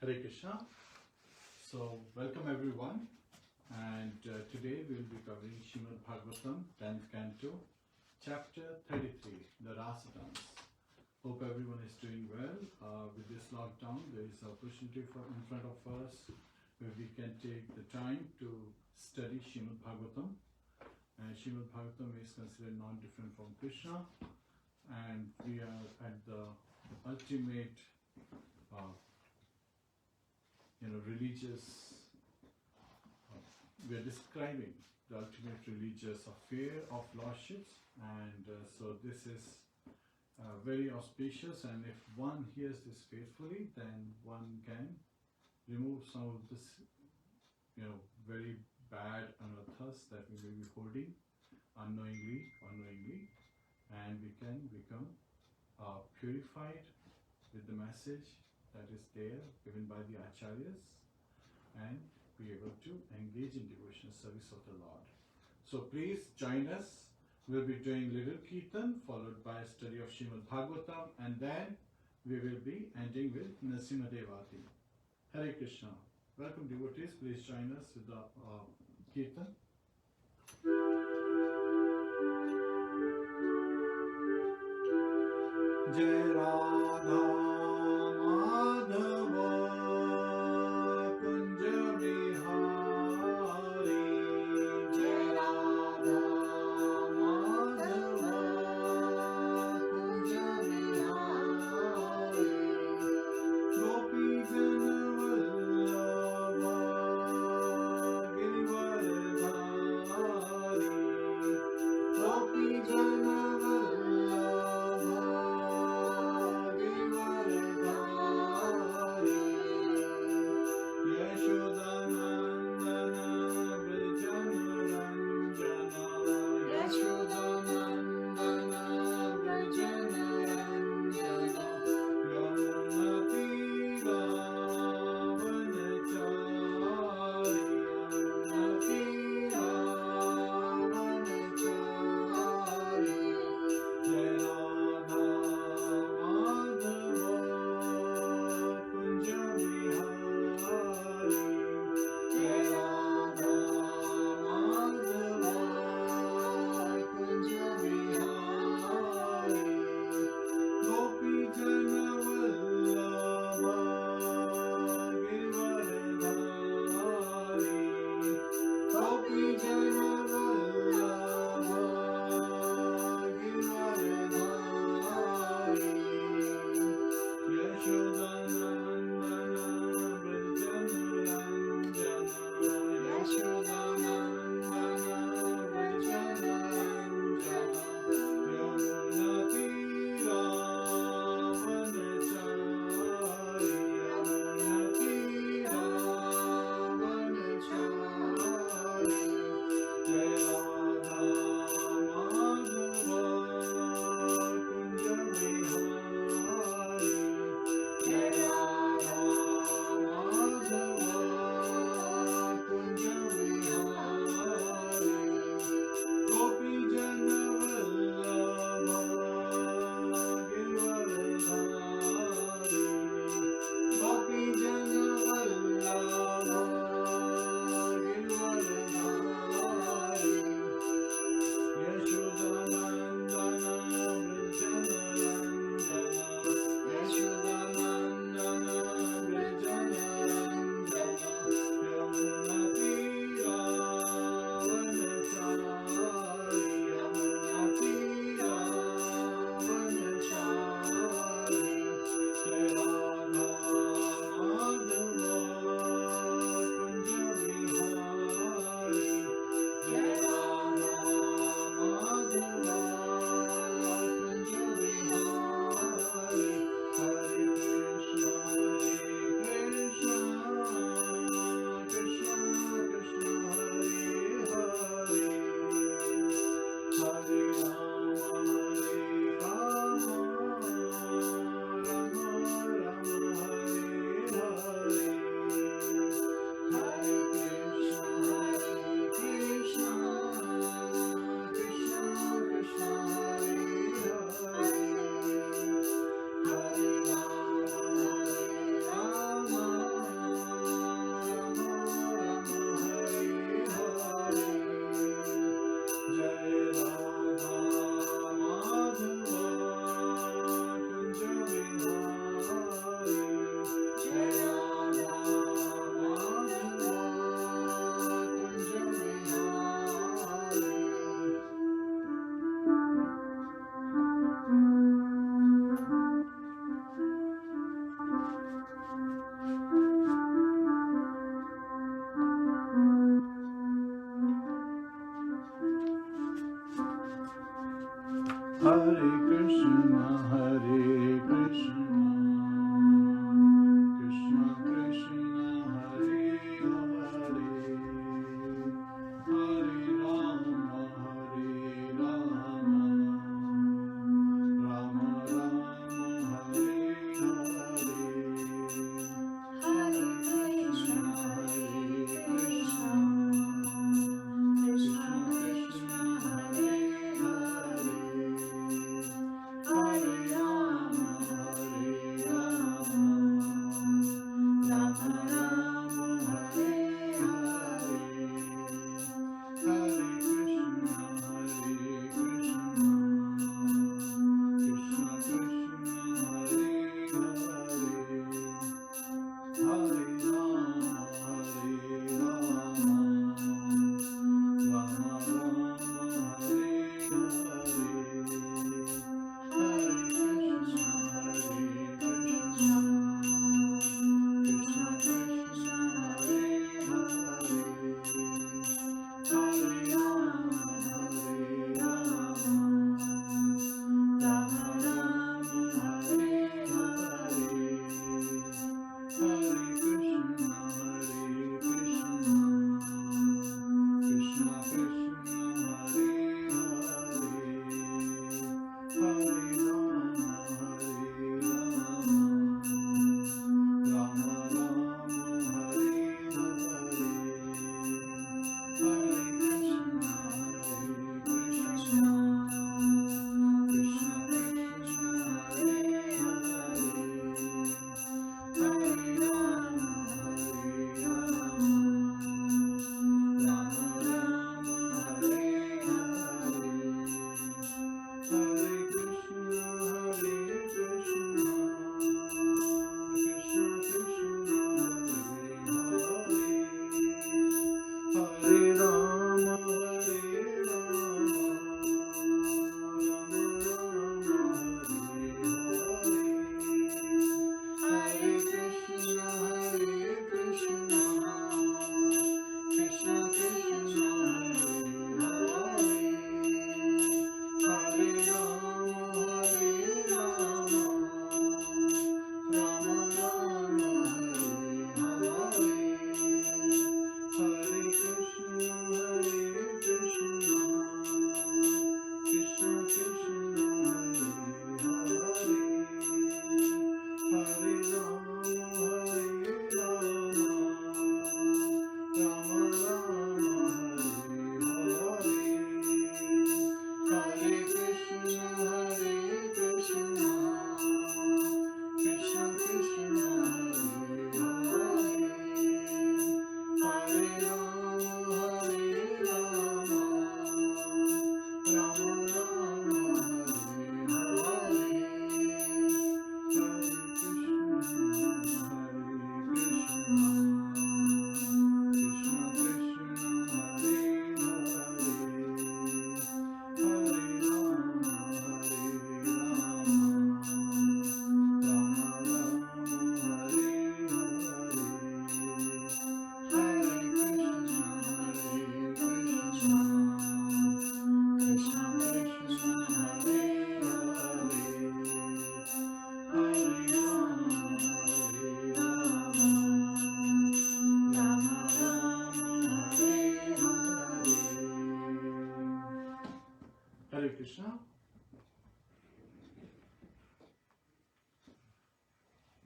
Hare Krishna. So, welcome everyone, and today we will be covering Śrīmad-Bhāgavatam, 10th Canto, Chapter 33, the Rāsa Dance. Hope everyone is doing well. With this lockdown, there is an opportunity in front of us where we can take the time to study Śrīmad-Bhāgavatam. And Śrīmad-Bhāgavatam is considered non-different from Krishna, and we are at the ultimate religious, we are describing the ultimate religious affair of lordships, and so this is very auspicious, and if one hears this faithfully, then one can remove some of this very bad anarthas that we may be holding unknowingly, and we can become purified with the message that is there given by the acharyas, and be able to engage in devotional service of the Lord. So please join us. We'll be doing little kirtan followed by a study of Śrīmad-Bhāgavatam, and then we will be ending with Narasimha-Devati. Hare Krishna. Welcome devotees. Please join us with the kirtan. Jai Radha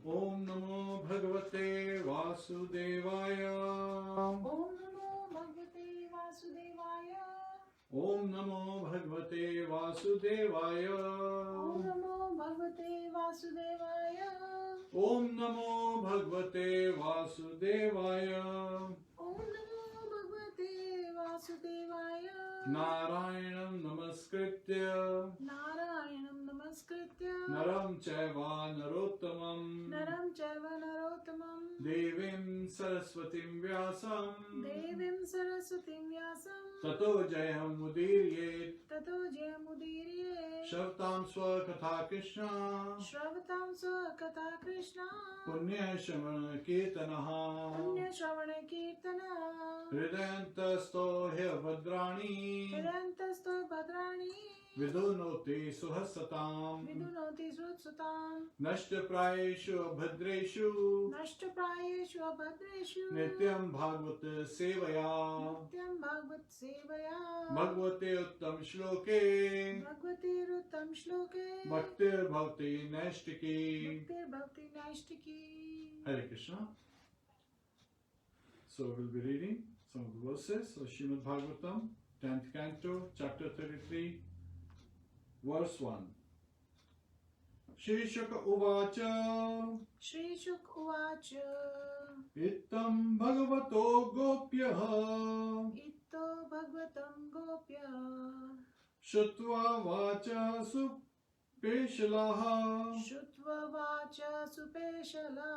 Om Namo Bhagavate Vasudevaya. Om Namo Bhagavate Vasudevaya. Om Namo Bhagavate Vasudevaya. Om Namo Bhagavate Vasudevaya. Om Namo Bhagavate Vasudevaya. Om Namo Bhagavate Vasudevaya. Narayanam Namaskritya Narayanam Namaskritya Naram Chaiva Narottamam Naram Chaiva Narottamam Devim Saraswatim Vyasam Devim Saraswatim Vyasam Tato Jayam Mudiryet Tato Jayamudiriye Shavtam Swakatha Krishna Shravatam Swakatha Krishna Punya Shamana Kirtanaha Punya Shravana Kirtana Hridayantasto Bhadrani Hirantasto Bhadrani Vidunoti Suhasatam Vidunoti Sutsutam Nashtaprayeshu Bhadreshu Nashtaprayeshu Abhadreshu Nityam Bhagavata Sevaya Nityam Bhagavat Sevaya Bhagavate Uttam Shloke Bhagavati Ruttam Shloke Bhaktir Bhakti Naishtiki. Bhaktir Bhakti Naishtiki. Hare Krishna. So we'll be reading some of the verses of Śrīmad-Bhāgavatam, 10th canto, chapter 33, verse 1. Shri Shuka Uvacha Shri Shuk Uvacha Ittam Bhagavato Gopyaha Itto Bhagavatam Gopya Shutva Vacha Supeshalaha Shutva Vacha Supeshala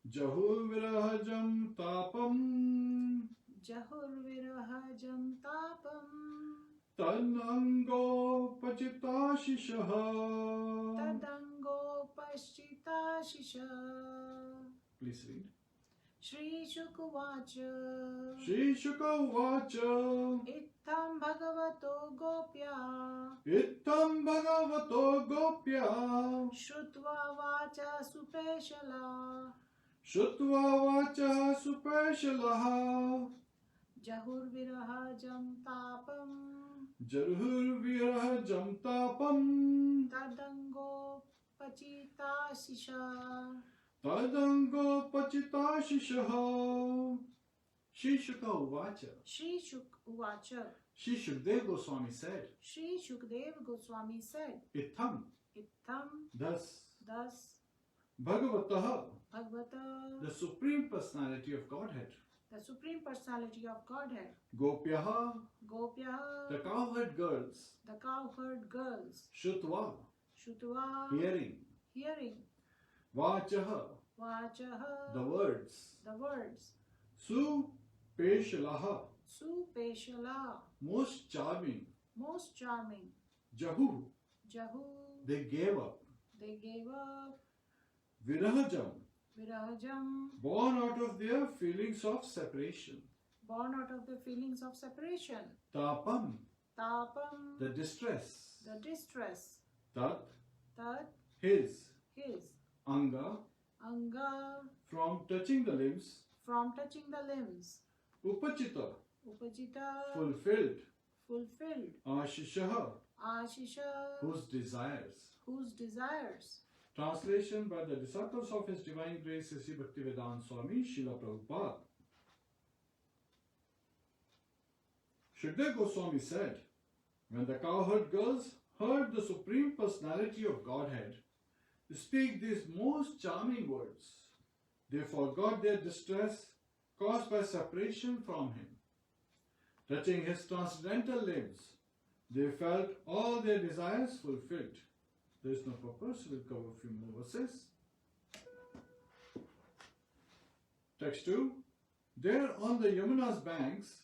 Jahur Virahajam Tapam Jahur Virahajam Tapam Tanango Pachitashishaha. Tadango Paschita Shisha. Please read. Shri Shukuvacha Shri Shuka Vacha Ittam Bhagavato Gopya Ittam Bhagavato Gopya Shrutva Vacha Supeshala Shutva Vacha Supeshalaha Jahur Virahajam Tapam Jarhur Virahajam Tapam Tadango Pachita Shisha. Tadango Pachitashishaha. Shri Shuka Vacha. Shri Shuk Uvacha. Shri Shukdev Goswami said, Shri Shukdev Goswami said, Ittam, Ittam, thus, thus, Bhagavataha, Bhagavata, the Supreme Personality of Godhead, the Supreme Personality of Godhead, Gopyaha, Gopya, the cowherd girls, the cowherd girls, Shutva, Shutva, hearing, hearing, Vachaha, Vachaha, the words, Supeshalaha, Supeshala, most charming, most charming, Jahu, Jahu, they gave up, Virahajam, Virajam, born out of their feelings of separation, born out of the feelings of separation, Tapam, Tapam, the distress, Tat, Tat, his, Anga, from touching the limbs, from touching the limbs, Upachita, Upajita, fulfilled, Ashishaha, Ashisha, whose desires. Translation by the disciples of His Divine Grace, Sri Bhaktivedanta Swami, Srila Prabhupada. Shukdev Goswami said, when the cowherd girls heard the Supreme Personality of Godhead speak these most charming words, they forgot their distress caused by separation from Him. Touching His transcendental limbs, they felt all their desires fulfilled. There is no purpose, we'll cover a few more verses. Text 2. There on the Yamuna's banks,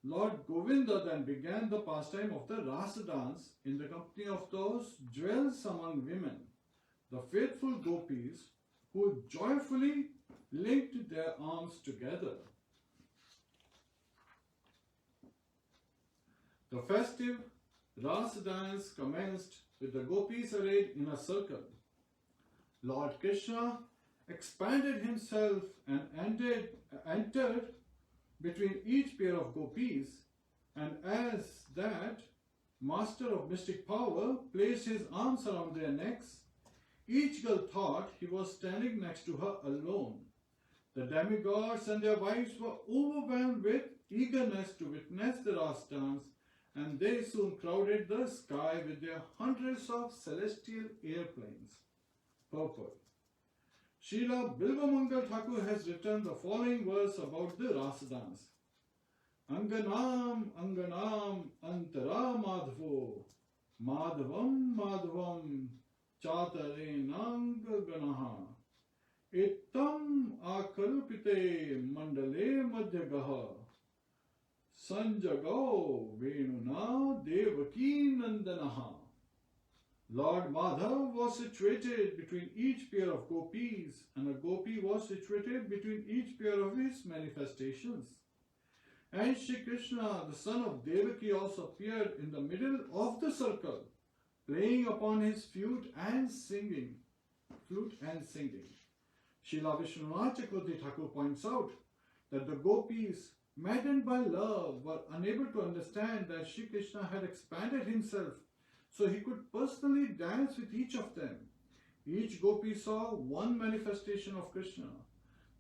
Lord Govinda then began the pastime of the Rāsa Dance in the company of those jewels among women, the faithful gopis who joyfully linked their arms together. The festive Rāsa Dance commenced with the gopis arrayed in a circle. Lord Krishna expanded himself and entered between each pair of gopis, and as that master of mystic power placed his arms around their necks, Each girl thought he was standing next to her alone. The demigods and their wives were overwhelmed with eagerness to witness the Rāsa Dance, and they soon crowded the sky with their hundreds of celestial airplanes. Purport. Srila Bilvamangal Thakur has written the following verse about the Rāsa Dance. Anganam Anganam Antara Madhavo Madhavam Madhavam Chatarenang Ganaha Ittam Akalpite Mandale Madhyagaha Sanjagao Venuna Devaki Nandanaha. Lord Madhav was situated between each pair of gopis, and a gopi was situated between each pair of his manifestations. And Shri Krishna, the son of Devaki, also appeared in the middle of the circle, playing upon his flute and singing. Srila Vishwanath Chakravarti Thakur points out that the gopis, maddened by love, were unable to understand that Shri Krishna had expanded himself so he could personally dance with each of them. Each gopi saw one manifestation of Krishna.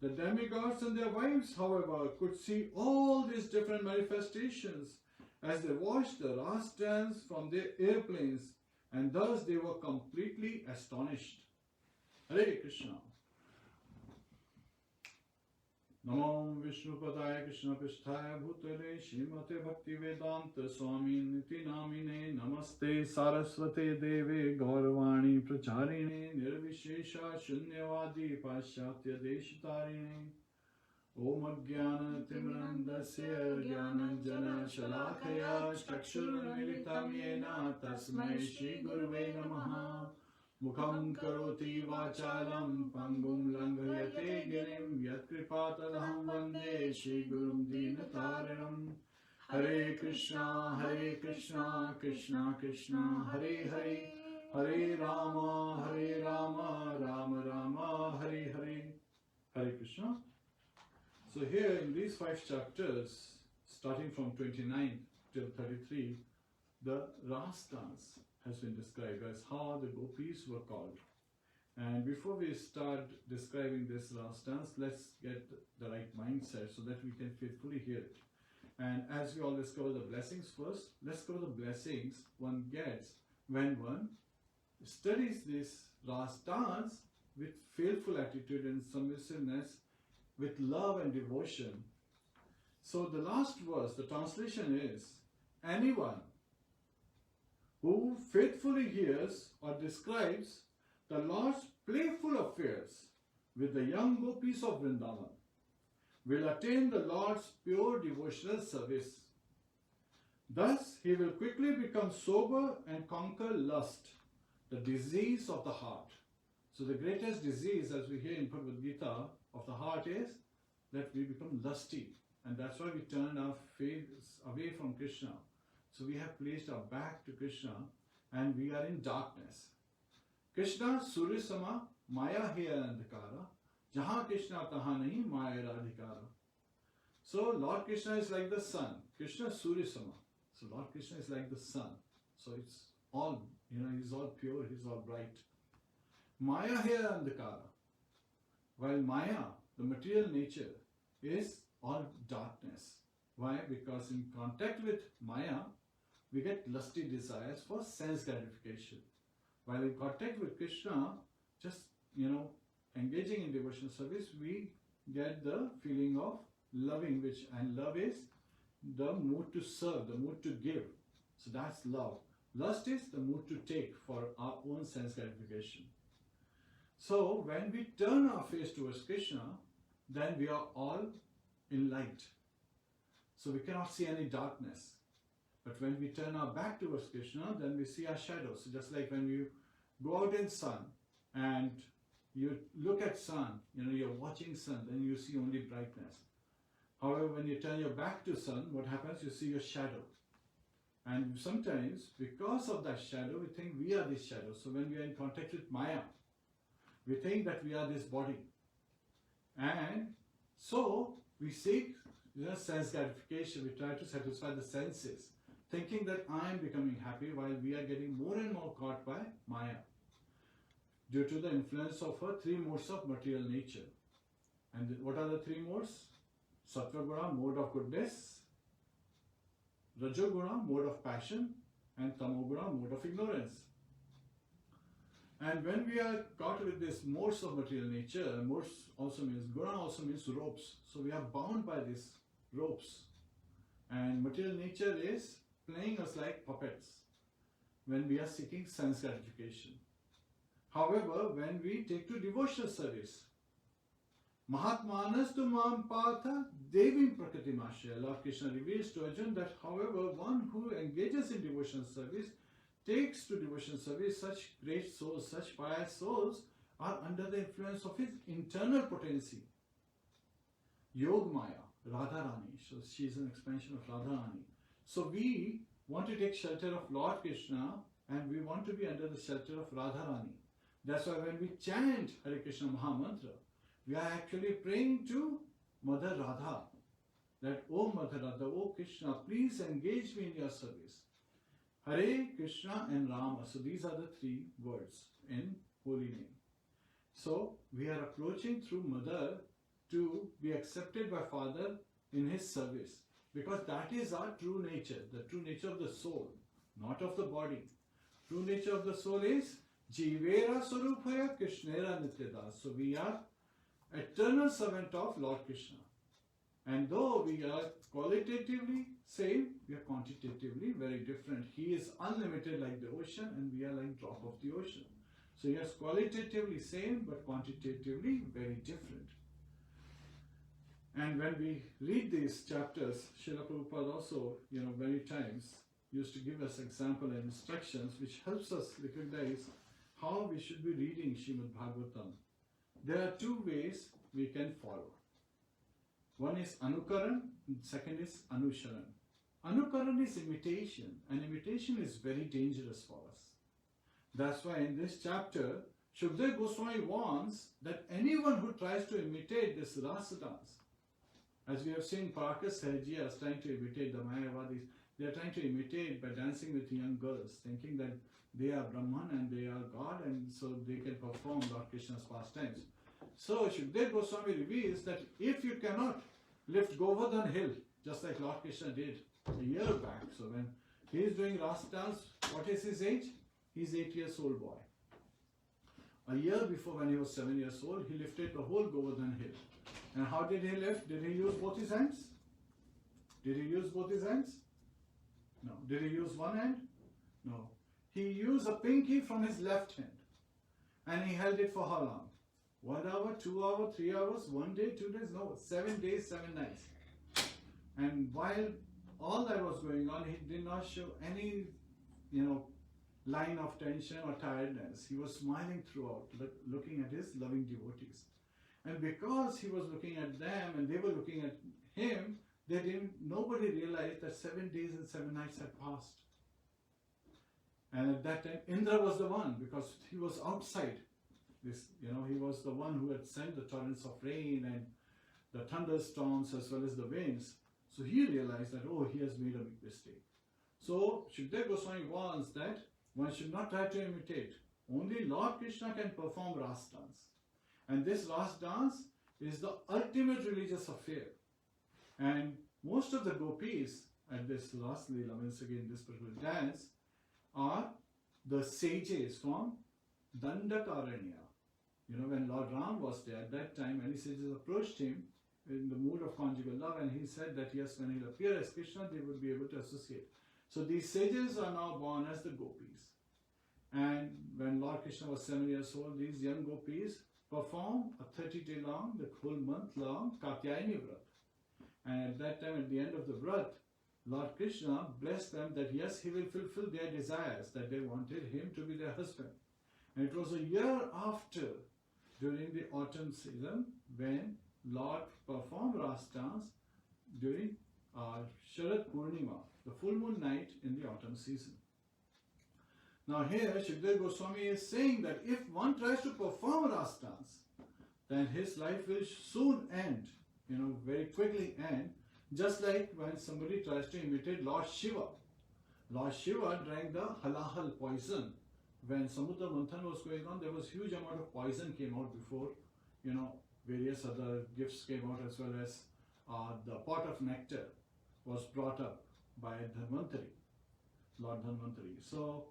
The demigods and their wives, however, could see all these different manifestations as they watched the Rāsa Dance from their airplanes, and thus they were completely astonished. Hare Krishna. Namo Vishnupadaya Krishna Pisthaya Bhutale Śrīmate Bhaktivedanta Swami Niti Namine Namaste Saraswate Deve Gauravani Pracharine Nirvishesha Shunyavadi Paschatya Deshitarine Om Ajnana Timrandasya Jnananjana Shalakaya Chakshurmilitam Yena Tasmai Shri Gurave Namaha Mukham karoti vachalam pangum langhayate girim yatkripatalaham vande Shri Gurum Dinatarinam. Hare Krishna, Krishna Krishna, Hare Hare, Hare Rama, Rama Rama, Hare Hare. Hare Krishna. So here in these 5 chapters, starting from 29 till 33, the Rāsa Dance has been described as how the gopis were called. And before we start describing this Rāsa Dance, let's get the right mindset so that we can faithfully hear it. And as we always cover the blessings first, let's cover the blessings one gets when one studies this Rāsa Dance with faithful attitude and submissiveness, with love and devotion. So the last verse, the translation is, anyone who faithfully hears or describes the Lord's playful affairs with the young gopis of Vrindavan will attain the Lord's pure devotional service. Thus, he will quickly become sober and conquer lust, the disease of the heart. So the greatest disease, as we hear in Bhagavad Gita, of the heart is that we become lusty. And that's why we turn our face away from Krishna. So we have placed our back to Krishna and we are in darkness. Krishna Surya Sama Maya He Andhakara Jahan Krishna Taha Nahi Maya Radhikara. So Lord Krishna is like the sun. Krishna Surya Sama. So Lord Krishna is like the sun. So it's all, he's all pure, he's all bright. Maya He Andhakara. While Maya, the material nature, is all darkness. Why? Because in contact with Maya, we get lusty desires for sense gratification. While in contact with Krishna, just, engaging in devotional service, we get the feeling of loving, and love is the mood to serve, the mood to give. So that's love. Lust is the mood to take for our own sense gratification. So when we turn our face towards Krishna, then we are all in light. So we cannot see any darkness. But when we turn our back towards Krishna, then we see our shadows. So just like when you go out in sun and you look at sun, you're watching sun, then you see only brightness. However, when you turn your back to sun, what happens? You see your shadow. And sometimes, because of that shadow, we think we are this shadow. So when we are in contact with Maya, we think that we are this body. And so we seek sense gratification. We try to satisfy the senses, thinking that I am becoming happy while we are getting more and more caught by Maya. due to the influence of her three modes of material nature. And what are the three modes? Sattva Guna, mode of goodness, Rajoguna, mode of passion, and Tamoguna, mode of ignorance. And when we are caught with this modes of material nature, modes also means, Guna also means ropes. So we are bound by these ropes. And material nature is playing us like puppets when we are seeking sense gratification. However, when we take to devotional service, Mahatmanas tu mam patha devim prakritimashya. Lord Krishna reveals to Arjuna that however one who engages in devotional service, takes to devotional service, such great souls, such pious souls are under the influence of his internal potency. Yogmaya, Radharani. So she is an expansion of Radharani. So we want to take shelter of Lord Krishna and we want to be under the shelter of Radharani. That's why when we chant Hare Krishna Mahamantra, we are actually praying to Mother Radha. That, oh Mother Radha, oh Krishna, please engage me in your service. Hare, Krishna and Rama. So these are the three words in holy name. So we are approaching through Mother to be accepted by Father in his service. Because that is our true nature, the true nature of the soul, not of the body. True nature of the soul is Jivera Sarupaya Krishnera Nityadas. So we are eternal servant of Lord Krishna. And though we are qualitatively same, we are quantitatively very different. He is unlimited like the ocean and we are like drop of the ocean. So he is qualitatively same but quantitatively very different. And when we read these chapters, Srila Prabhupada also, many times used to give us example and instructions which helps us recognize how we should be reading Śrīmad-Bhāgavatam. There are two ways we can follow. One is Anukaran, and second is Anusharan. Anukaran is imitation, and imitation is very dangerous for us. That's why in this chapter, Shukdev Goswami warns that anyone who tries to imitate this Rāsa Dance, as we have seen Parakas Sahajiyas trying to imitate the Mayavadis, they are trying to imitate by dancing with young girls, thinking that they are Brahman and they are God and so they can perform Lord Krishna's pastimes. So Shukdev Goswami reveals that if you cannot lift Govardhan hill, just like Lord Krishna did a year back, so when he is doing Rāsa Dance, what is his age? He is 8 years old boy. A year before, when he was 7 years old, he lifted the whole Govardhan hill. And how did he lift? Did he use both his hands? Did he use both his hands? No. Did he use one hand? No. He used a pinky from his left hand. And he held it for how long? 1 hour, 2 hours, 3 hours, 1 day, 2 days? No, 7 days, 7 nights. And while all that was going on, he did not show any, line of tension or tiredness. He was smiling throughout, looking at his loving devotees. And because he was looking at them and they were looking at him, nobody realized that 7 days and 7 nights had passed. And at that time, Indra was the one, because he was outside. He was the one who had sent the torrents of rain and the thunderstorms as well as the winds. So he realized that, oh, he has made a big mistake. So Shukdev Goswami warns that one should not try to imitate. Only Lord Krishna can perform Rāsa Dance. And this Rāsa Dance is the ultimate religious affair. And most of the gopis at this Rāsa Leela, once again this particular dance, are the sages from Dandakaranya. When Lord Ram was there at that time, many sages approached him in the mood of conjugal love, and he said that yes, when he'll appear as Krishna, they would be able to associate. So these sages are now born as the gopis. And when Lord Krishna was 7 years old, these young gopis perform a 30-day long, the whole month long Katyayani Vrat. And at that time, at the end of the Vrat, Lord Krishna blessed them that yes, he will fulfill their desires, that they wanted him to be their husband. And it was a year after, during the autumn season, when Lord performed Rāsa Dance during Sharad Purnima, the full moon night in the autumn season. Now here, Shukdev Goswami is saying that if one tries to perform Rāsa Dance, then his life will soon end, very quickly end, just like when somebody tries to imitate Lord Shiva. Lord Shiva drank the halahal poison when Samudra Manthan was going on, there was huge amount of poison came out before, various other gifts came out, as well as the pot of nectar was brought up by Dhanvantari, Lord Dhanvantari. So,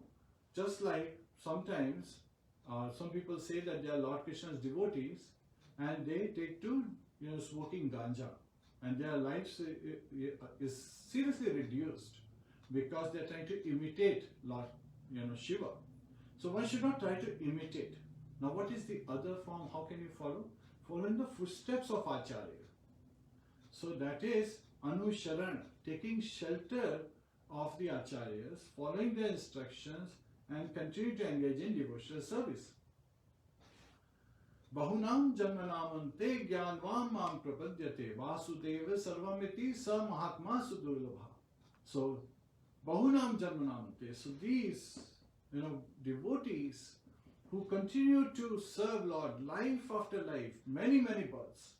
just like sometimes some people say that they are Lord Krishna's devotees and they take to smoking ganja, and their lives is seriously reduced because they are trying to imitate Lord Shiva. So one should not try to imitate. Now what is the other form? How can you follow? Follow in the footsteps of Acharya. So that is Anusharana, taking shelter of the Acharyas, following their instructions and continue to engage in devotional service. Bahunam janmanamante jnanvam mam prapadyate vasudeva sarvamiti sa mahatma sudurlabha. So Bahunam janmanamante. So these devotees who continue to serve Lord life after life, many births,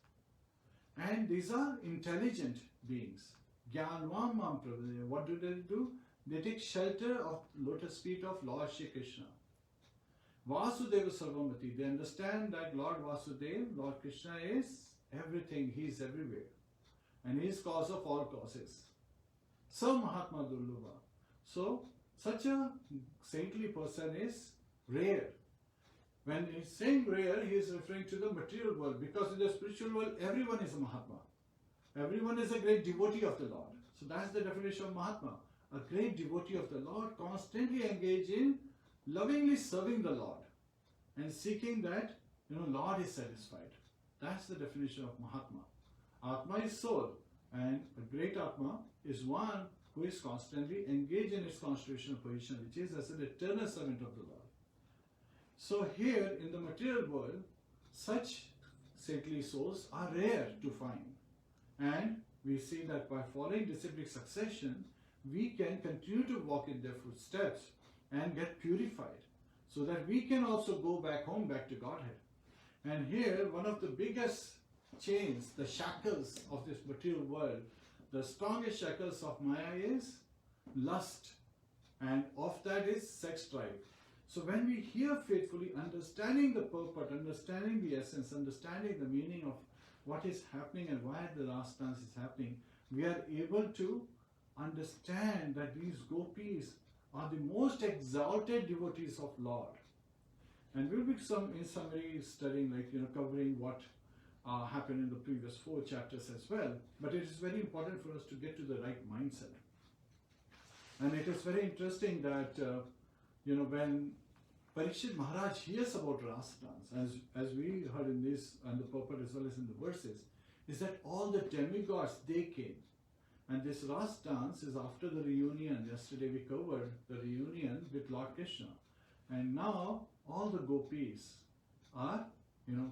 and these are intelligent beings. Jnanvam mam prapadyate. What do? They take shelter of lotus feet of Lord Shri Krishna. Vasudeva Sarvamati. They understand that Lord Vasudeva, Lord Krishna is everything. He is everywhere. And he is cause of all causes. Sa Mahatma Durlabha. So, such a saintly person is rare. When he is saying rare, he is referring to the material world, because in the spiritual world, everyone is a Mahatma. Everyone is a great devotee of the Lord. So that's the definition of Mahatma. A great devotee of the Lord, constantly engaged in lovingly serving the Lord and seeking that Lord is satisfied. That's the definition of Mahatma. Atma is soul, and a great Atma is one who is constantly engaged in its constitutional position, which is as an eternal servant of the Lord. So here in the material world, such saintly souls are rare to find, and we see that by following disciplic succession, we can continue to walk in their footsteps and get purified, so that we can also go back home, back to Godhead. And here, one of the biggest chains, the shackles of this material world, the strongest shackles of Maya is lust, and of that is sex drive. So when we hear faithfully, understanding the purport, understanding the essence, understanding the meaning of what is happening and why the Rāsa Dance is happening, we are able to understand that these gopis are the most exalted devotees of Lord. And we'll be in summary studying, covering what happened in the previous 4 chapters as well. But it is very important for us to get to the right mindset. And it is very interesting that, when Parikshit Maharaj hears about Rāsa Dance, as we heard in this and the purport as well as in the verses, is that all the demigods, they came. And this Rāsa Dance is after the reunion. Yesterday we covered the reunion with Lord Krishna. And now all the gopis are, in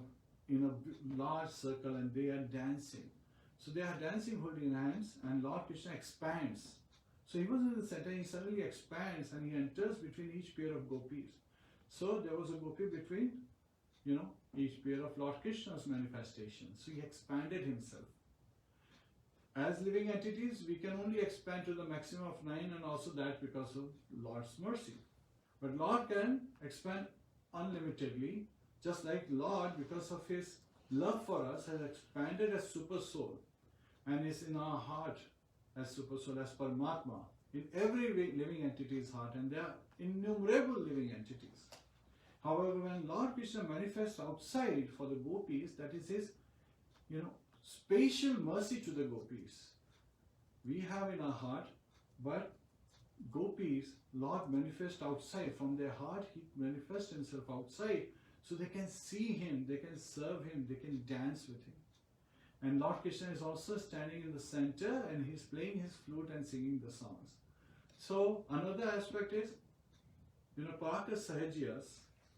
a large circle, and they are dancing. So they are dancing holding hands, and Lord Krishna expands. So he was in the center, he suddenly expands and he enters between each pair of gopis. So there was a gopi between, each pair of Lord Krishna's manifestations. So he expanded himself. As living entities, we can only expand to the maximum of 9, and also that because of Lord's mercy. But Lord can expand unlimitedly, just like Lord, because of his love for us, has expanded as super soul and is in our heart as super soul, as Paramatma, in every living entity's heart, and there are innumerable living entities. However, when Lord Krishna manifests outside for the gopis, that is his, spatial mercy to the gopis. We have in our heart, but gopis, Lord manifests outside. From their heart, he manifests himself outside, so they can see him, they can serve him, they can dance with him. And Lord Krishna is also standing in the center, and he's playing his flute and singing the songs. So another aspect is, Paraka Sahajiyas,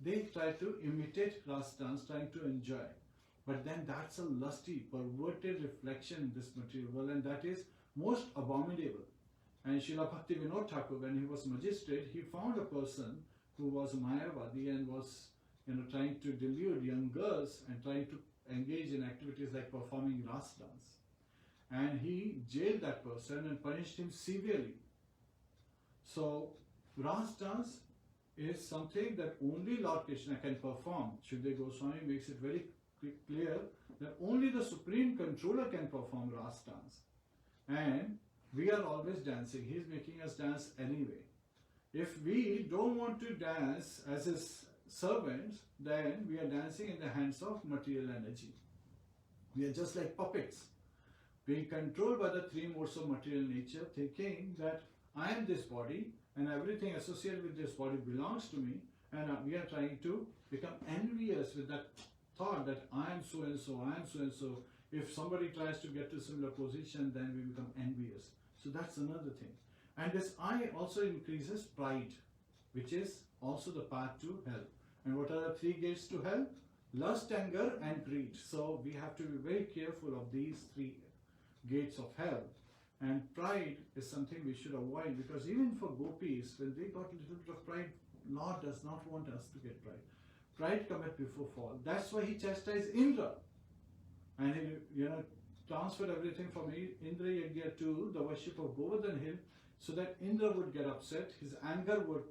they try to imitate Rāsa Dance, trying to enjoy. But then that's a lusty, perverted reflection in this material world, and that is most abominable. And Srila Bhakti Vinod Thakur, when he was magistrate, he found a person who was a Mayavadi and was trying to delude young girls and trying to engage in activities like performing Rāsa Dance. And he jailed that person and punished him severely. So Rāsa Dance is something that only Lord Krishna can perform. Shukdev Goswami makes it very clear that only the Supreme Controller can perform Rāsa Dance. And we are always dancing. He is making us dance anyway. If we don't want to dance as His servants, then we are dancing in the hands of material energy. We are just like puppets, being controlled by the three modes of material nature, thinking that I am this body and everything associated with this body belongs to me, and we are trying to become envious with that thought that I am so and so, I am so and so. If somebody tries to get to a similar position, then we become envious. So that's another thing. And this I also increases pride, which is also the path to hell. And what are the three gates to hell? Lust, anger and greed. So we have to be very careful of these three gates of hell. And pride is something we should avoid, because even for gopis, when they got a little bit of pride, Lord does not want us to get pride. Pride cometh before fall. That's why He chastised Indra. And He, transferred everything from Indra Yajna to the worship of Govardhan hill, so that Indra would get upset, his anger would,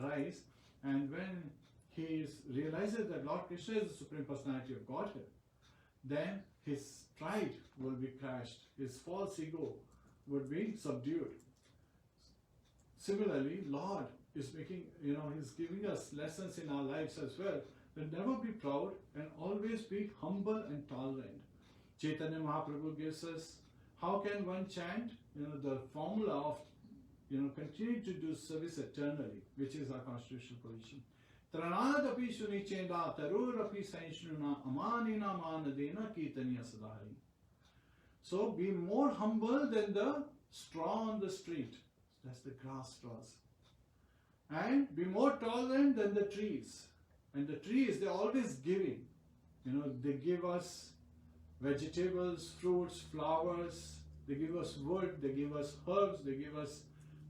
arise, and when he realizes that Lord Krishna is the Supreme Personality of Godhead, then his pride will be crushed, his false ego would be subdued. Similarly, Lord is making, He's giving us lessons in our lives as well, that never be proud and always be humble and tolerant. Chaitanya Mahaprabhu gives us, how can one chant, the formula of, continue to do service eternally, which is our constitutional position. Tranadapi sunichenda tarurapi saishnuna amanina manadena kirtaniya sadhari. So be more humble than the straw on the street. That's the grass straws. And be more tolerant than the trees. And the trees, they're always giving. They give us vegetables, fruits, flowers, they give us wood, they give us herbs, they give us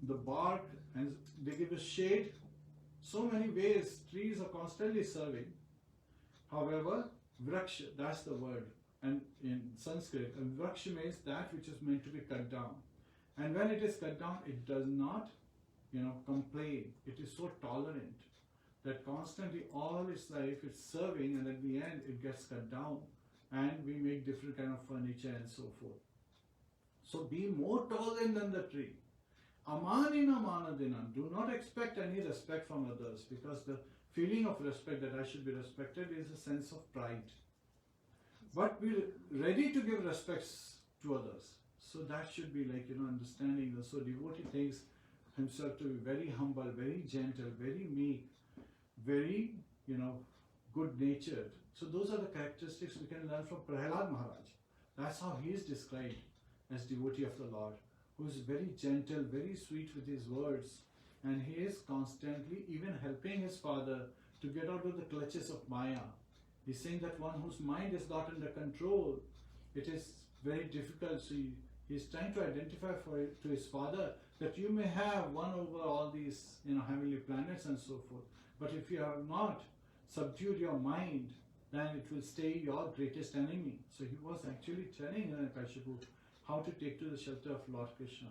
the bark, and they give us shade. So many ways trees are constantly serving. However, vraksha, that's the word, and in Sanskrit, and vraksha means that which is meant to be cut down. And when it is cut down, it does not, complain. It is so tolerant that constantly all its life it's serving, and at the end it gets cut down, and we make different kind of furniture and so forth. So be more tolerant than the tree. Amanina manadina. Do not expect any respect from others, because the feeling of respect that I should be respected is a sense of pride. But be ready to give respects to others. So that should be like, understanding. So devotee thinks himself to be very humble, very gentle, very meek, very, good-natured. So those are the characteristics we can learn from Prahlad Maharaj. That's how he is described as devotee of the Lord, who is very gentle, very sweet with his words, and he is constantly even helping his father to get out of the clutches of Maya. He's saying that one whose mind is not under control, it is very difficult. So he's trying to identify to his father that you may have won over all these heavenly planets and so forth, but if you have not subdued your mind, then it will stay your greatest enemy. So he was actually telling Hiranyakashipu how to take to the shelter of Lord Krishna,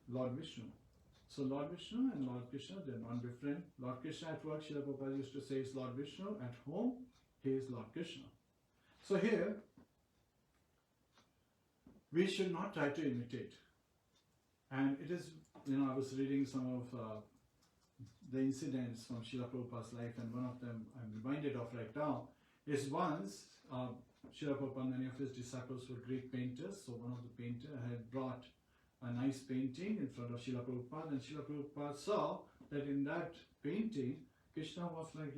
Lord Vishnu. So Lord Vishnu and Lord Krishna, they're not different. Lord Krishna at work, Srila Prabhupada used to say, is Lord Vishnu. At home, he is Lord Krishna. So here, we should not try to imitate. And it is, I was reading some of the incidents from Srila Prabhupada's life, and one of them I'm reminded of right now is once Srila Prabhupada and many of his disciples were great painters. So one of the painters had brought a nice painting in front of Srila Prabhupada, and Srila Prabhupada saw that in that painting, Krishna was like,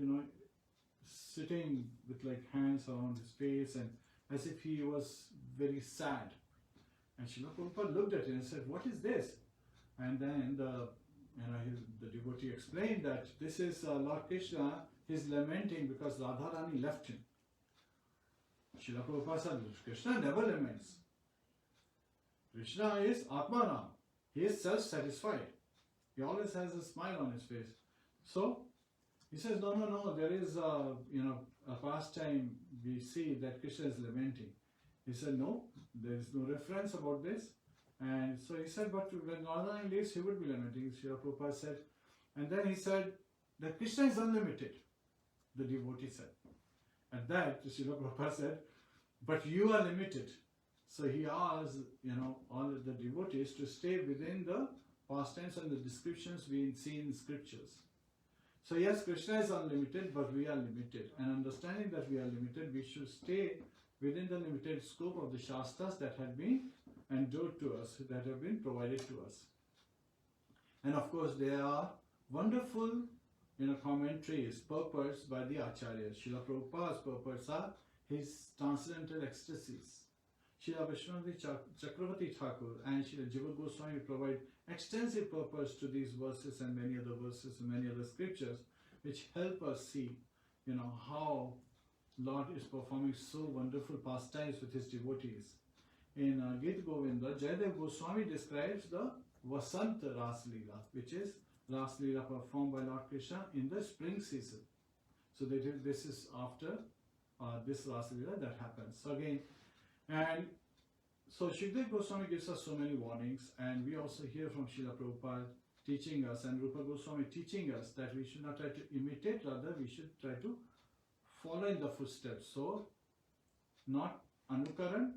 sitting with like hands around his face and as if he was very sad. And Srila Prabhupada looked at it and said, what is this? And then the devotee explained that this is Lord Krishna, he's lamenting because Radharani left him. Srila Prabhupada said, Krishna never laments. Krishna is Atmanam. He is self-satisfied. He always has a smile on his face. So, he says, no, there is a pastime we see that Krishna is lamenting. He said, no, there is no reference about this. And so he said, but when Radharani leaves, he would be lamenting. Srila Prabhupada said, and then he said, that Krishna is unlimited. The devotee said. At that, Srila Prabhupada said, but you are limited. So he asked, all the devotees to stay within the pastimes and the descriptions we see in scriptures. So yes, Krishna is unlimited, but we are limited. And understanding that we are limited, we should stay within the limited scope of the Shastras that have been endured to us, that have been provided to us. And of course, there are wonderful commentaries, purports by the Acharyas. Srila Prabhupada's purports are his transcendental ecstasies. Srila Vishwanath Chakravarti Thakur and Srila Jiva Goswami provide extensive purports to these verses and many other verses and many other scriptures, which help us see, how Lord is performing so wonderful pastimes with his devotees. In Gita Govinda, Jayadev Goswami describes the Vasanta Rasa Leela, which is Rasa Leela performed by Lord Krishna in the spring season. So this is after this Rasa Leela that happens. So again, and so Shukdev Goswami gives us so many warnings, and we also hear from Srila Prabhupada teaching us and Rupa Goswami teaching us that we should not try to imitate, rather we should try to follow in the footsteps. So, not anukaran,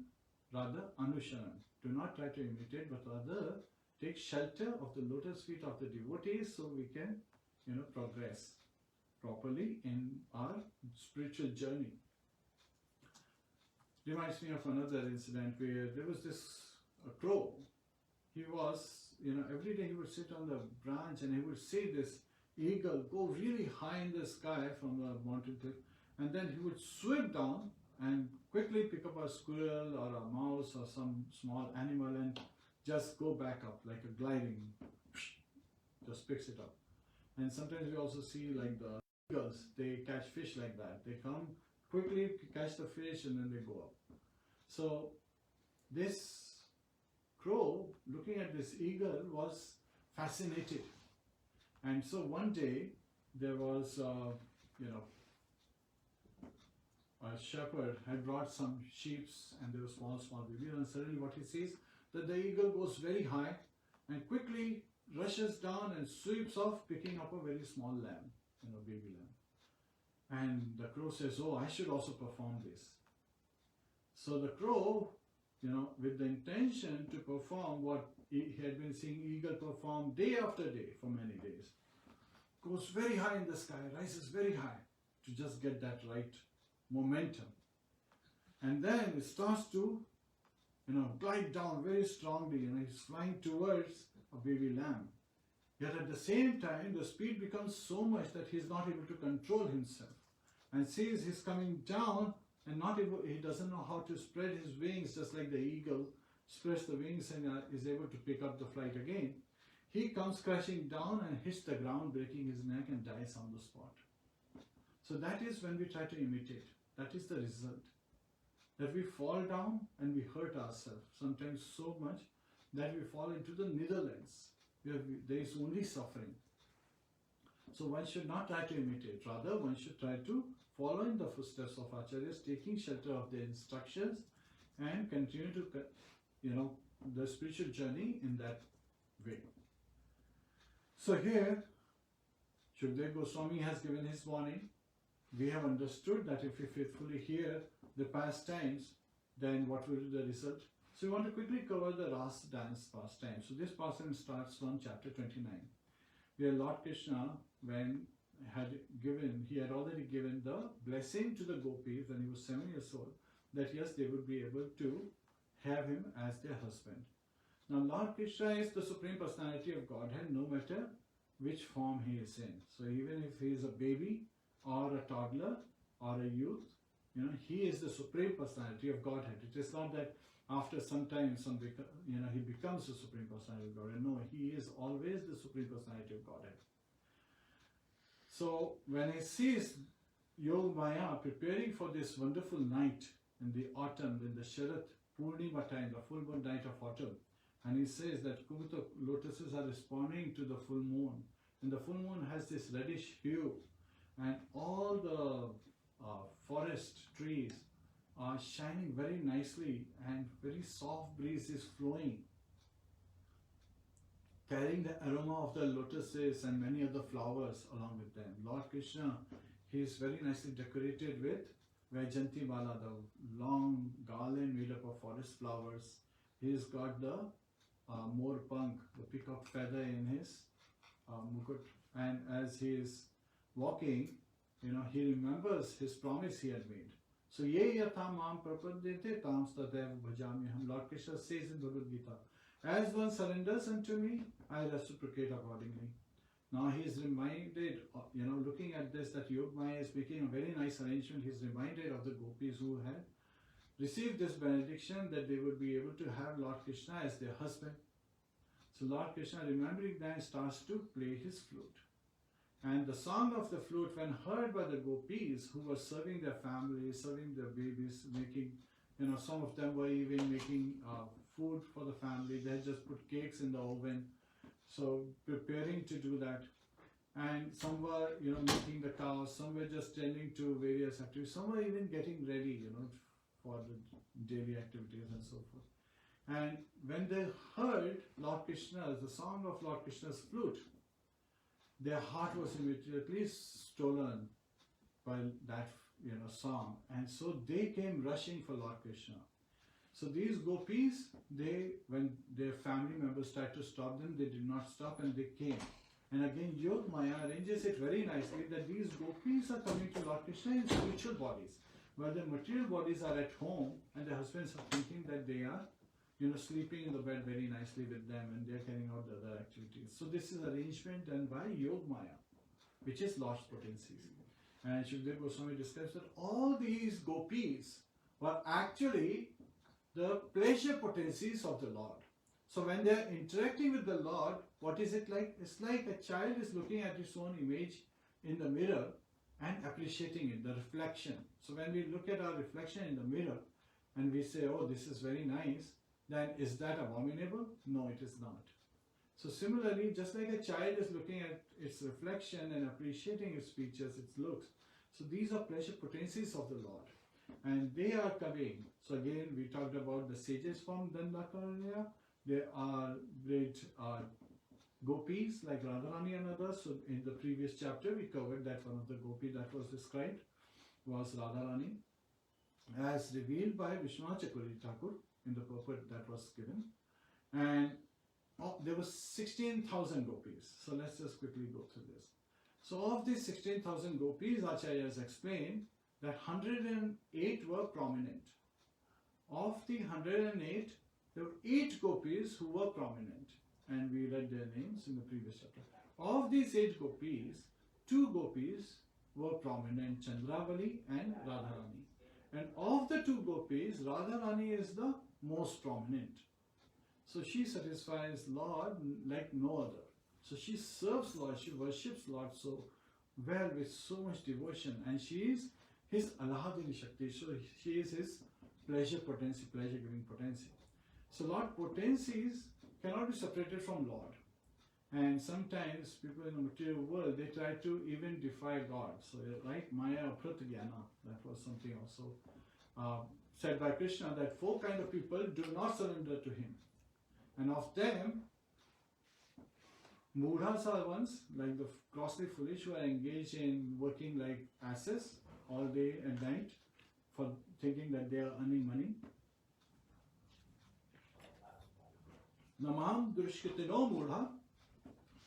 rather anusharan. Do not try to imitate, but rather take shelter of the lotus feet of the devotees so we can, progress properly in our spiritual journey. Reminds me of another incident where there was this crow. He was, every day he would sit on the branch and he would see this eagle go really high in the sky from the mountain cliff, and then he would swoop down and quickly pick up a squirrel or a mouse or some small animal and just go back up like a gliding, just picks it up. And sometimes we also see like the eagles, they catch fish like that. They come quickly, catch the fish, and then they go up. So this crow, looking at this eagle, was fascinated. And so one day there was, a shepherd had brought some sheep, and there were small babies, and suddenly what he sees, that the eagle goes very high and quickly rushes down and sweeps off, picking up a very small lamb, baby lamb. And the crow says, oh, I should also perform this. So the crow, with the intention to perform what he had been seeing eagle perform day after day for many days, goes very high in the sky, rises very high to just get that right momentum. And then it starts to, glide down very strongly, he's flying towards a baby lamb. Yet at the same time, the speed becomes so much that he's not able to control himself, and sees he's coming down and he doesn't know how to spread his wings, just like the eagle spreads the wings and is able to pick up the flight again. He comes crashing down and hits the ground, breaking his neck, and dies on the spot. So that is when we try to imitate. That is the result. That we fall down and we hurt ourselves, sometimes so much that we fall into the Netherlands, where there is only suffering. So one should not try to imitate, rather one should try to follow in the footsteps of Acharyas, taking shelter of their instructions and continue to, the spiritual journey in that way. So here, Shukdev Goswami has given his warning. We have understood that if we faithfully hear the pastimes, then what will be the result? So we want to quickly cover the Rāsa Dance pastime. So this pastime starts from chapter 29, where Lord Krishna, when he had already given the blessing to the gopis when he was 7 years old, that yes, they would be able to have him as their husband. Now Lord Krishna is the Supreme Personality of Godhead, no matter which form he is in. So even if he is a baby or a toddler or a youth, he is the Supreme Personality of Godhead. It is not that after some time, he becomes the Supreme Personality of Godhead. No, he is always the Supreme Personality of Godhead. So when he sees Yog Maya preparing for this wonderful night in the autumn, in the Sharat Purnima time, the full moon night of autumn, and he says that Kumita lotuses are responding to the full moon, and the full moon has this reddish hue, and all the forest trees are shining very nicely, and very soft breeze is flowing. carrying the aroma of the lotuses and many other flowers along with them. Lord Krishna, he is very nicely decorated with Vaijanti Mala, the long garland made up of forest flowers. He's got the more punk, the peacock feather in his mukut, and as he is walking, he remembers his promise he had made. So, ye yatha mam prapadyate tam tadev bhajamyaham. Lord Krishna says in Bhagavad Gita, as one surrenders unto me, I reciprocate accordingly. Now he is reminded, looking at this, that Yogmaya is making a very nice arrangement. He is reminded of the gopis who had received this benediction that they would be able to have Lord Krishna as their husband. So Lord Krishna, remembering that, starts to play his flute. And the song of the flute, when heard by the gopis who were serving their families, serving their babies, making, some of them were even making food for the family. They had just put cakes in the oven. So preparing to do that, and some were making the cows, some were just tending to various activities, some were even getting ready for the daily activities and so forth. And when they heard Lord Krishna's, the song of Lord Krishna's flute, their heart was immediately stolen by that song, and so they came rushing for Lord Krishna. So these gopis, when their family members tried to stop them, they did not stop and they came. And again, Yogmaya arranges it very nicely that these gopis are coming to Lord Krishna in spiritual bodies, while their material bodies are at home and their husbands are thinking that they are, sleeping in the bed very nicely with them and they are carrying out the other activities. So this is arrangement done by Yogmaya, which is Lord's potencies. And Shukdev Goswami describes that all these gopis were actually the pleasure potencies of the Lord. So when they are interacting with the Lord, what is it like? It's like a child is looking at its own image in the mirror and appreciating it, the reflection. So when we look at our reflection in the mirror and we say, oh, this is very nice, then is that abominable? No, it is not. So similarly, just like a child is looking at its reflection and appreciating its features, its looks, so these are pleasure potencies of the Lord. And they are coming. So again, we talked about the sages from Dandakaranya. There are great gopis like Radharani and others. So in the previous chapter, we covered that one of the gopis that was described was Radharani, as revealed by Vishwanath Chakravarti Thakur in the purport that was given. And there was 16,000 gopis. So let's just quickly go through this. So of these 16,000 gopis, Acharya has explained that 108 were prominent. Of the 108, there were 8 gopis who were prominent, and we read their names in the previous chapter. Of these 8 gopis, 2 gopis were prominent, Chandravali and Radharani. And of the 2 gopis, Radharani is the most prominent. So she satisfies Lord like no other. So she serves Lord, she worships Lord so well with so much devotion, and she is his Alahadini Shakti, so she is his pleasure potency, pleasure giving potency. So Lord potencies cannot be separated from Lord. And sometimes people in the material world, they try to even defy God. So right, Maya Pratyana, that was something also said by Krishna, that 4 kind of people do not surrender to him. And of them, Mudhas are ones, like the grossly foolish, who are engaged in working like asses all day and night for thinking that they are earning money. Namam Durishkitino Mudha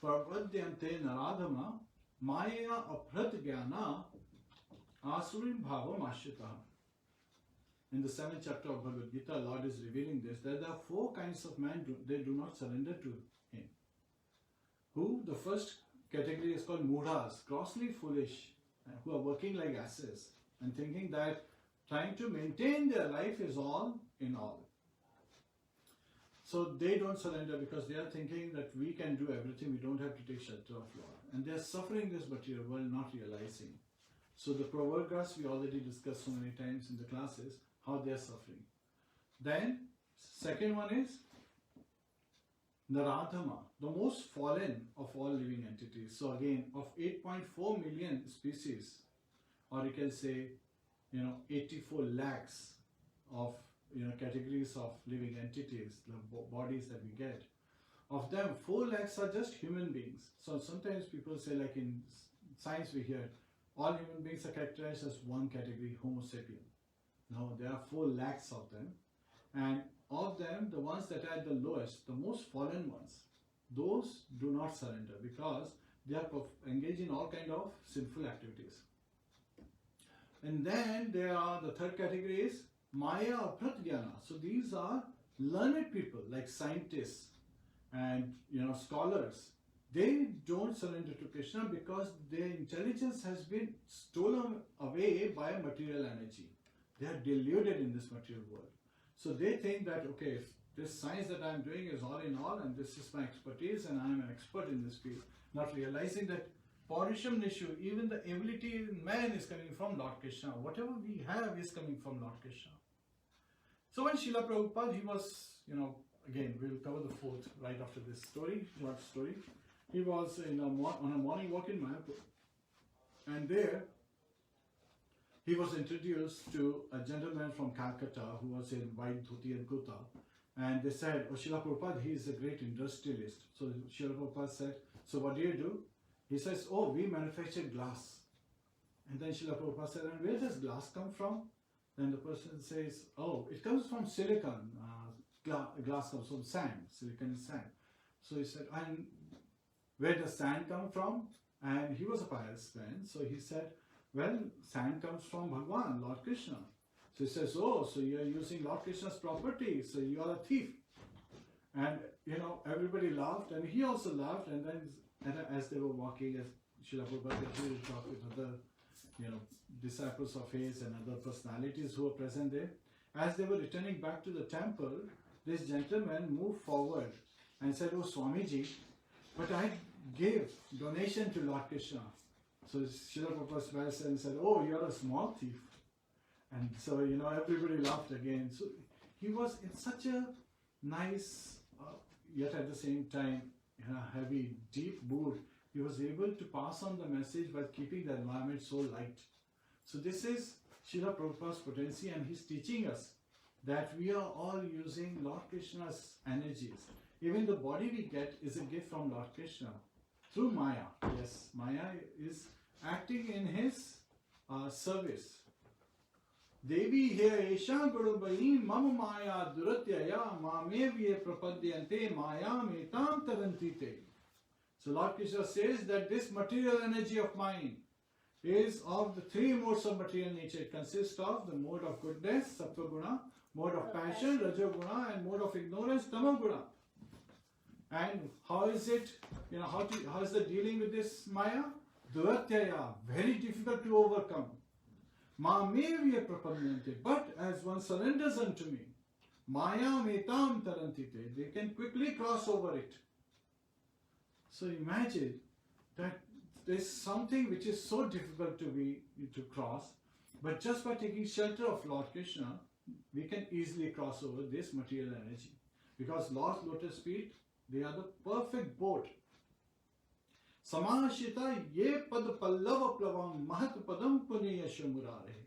Pravadyante Naradhama Maya Apratyana Śrīmad-Bhāgavatam Ashritaha. In the 7th chapter of Bhagavad Gita, Lord is revealing this, that there are 4 kinds of men, they do not surrender to him. Who? The first category is called Mudhas, grossly foolish, who are working like asses and thinking that trying to maintain their life is all in all. So they don't surrender because they are thinking that we can do everything, we don't have to take shelter of Lord. And they are suffering this material world, not realizing. So the Pravargas we already discussed so many times in the classes, how they are suffering. Then, second one is Naradhama, the most fallen of all living entities. So again, of 8.4 million species, or you can say, 84 lakhs of, categories of living entities, the bodies that we get. of them 4 lakhs are just human beings. So sometimes people say, like in science we hear, all human beings are characterized as one category, Homo sapien. No, there are 4 lakhs of them. And of them, the ones that are at the lowest, the most fallen ones, those do not surrender because they are engaged in all kind of sinful activities. And then there are the third category is Maya or Pratyana. So these are learned people like scientists and scholars. They don't surrender to Krishna because their intelligence has been stolen away by material energy. They are deluded in this material world. So they think that, okay, if this science that I am doing is all in all and this is my expertise and I am an expert in this field, not realizing that Paurisham Nishu, even the ability in man is coming from Lord Krishna. Whatever we have is coming from Lord Krishna. So when Srila Prabhupada, he was, again, we'll cover the fourth right after this story, short story. He was on a morning walk in Mayapur. And there, he was introduced to a gentleman from Calcutta who was in white dhoti and kurta. And they said, oh, Srila Prabhupada, he is a great industrialist. So Srila Prabhupada said, so what do? He says, oh, we manufacture glass. And then Srila Prabhupada said, and where does glass come from? Then the person says, oh, it comes from silicon. Glass comes from sand. Silicon is sand. So he said, and where does sand come from? And he was a pious man. So he said, well, sand comes from Bhagwan, Lord Krishna. So he says, oh, so you are using Lord Krishna's property, so you are a thief. And, everybody laughed, and he also laughed, and then as they were walking, as Srila Prabhupada would talk with other, disciples of his and other personalities who were present there, as they were returning back to the temple, this gentleman moved forward and said, oh, Swamiji, but I gave donation to Lord Krishna. So Srila Prabhupada smiled and said, oh, you're a small thief. And so, everybody laughed again. So he was in such a nice, yet at the same time, heavy, deep mood. He was able to pass on the message while keeping the environment so light. So this is Srila Prabhupada's potency, and he's teaching us that we are all using Lord Krishna's energies. Even the body we get is a gift from Lord Krishna through Maya. Yes, Maya is acting in his service. Devi he esha gurubayi mama maya duratyaya mamevye prapadyante maya metam tarantite. So Lord Krishna says that this material energy of mine is of the 3 modes of material nature. It consists of the mode of goodness, sattva guna, mode of passion, rajoguna, and mode of ignorance, tamoguna. And how is it, how is the dealing with this Maya? Duratyaya, very difficult to overcome. Mamevya prapadyante, but as one surrenders unto me, Maya metam tarantite, they can quickly cross over it. So imagine that there's something which is so difficult to cross, but just by taking shelter of Lord Krishna, we can easily cross over this material energy. Because Lord's lotus feet, they are the perfect boat. Samashita ye pad pallava plavam mahat padam punya yashamurare.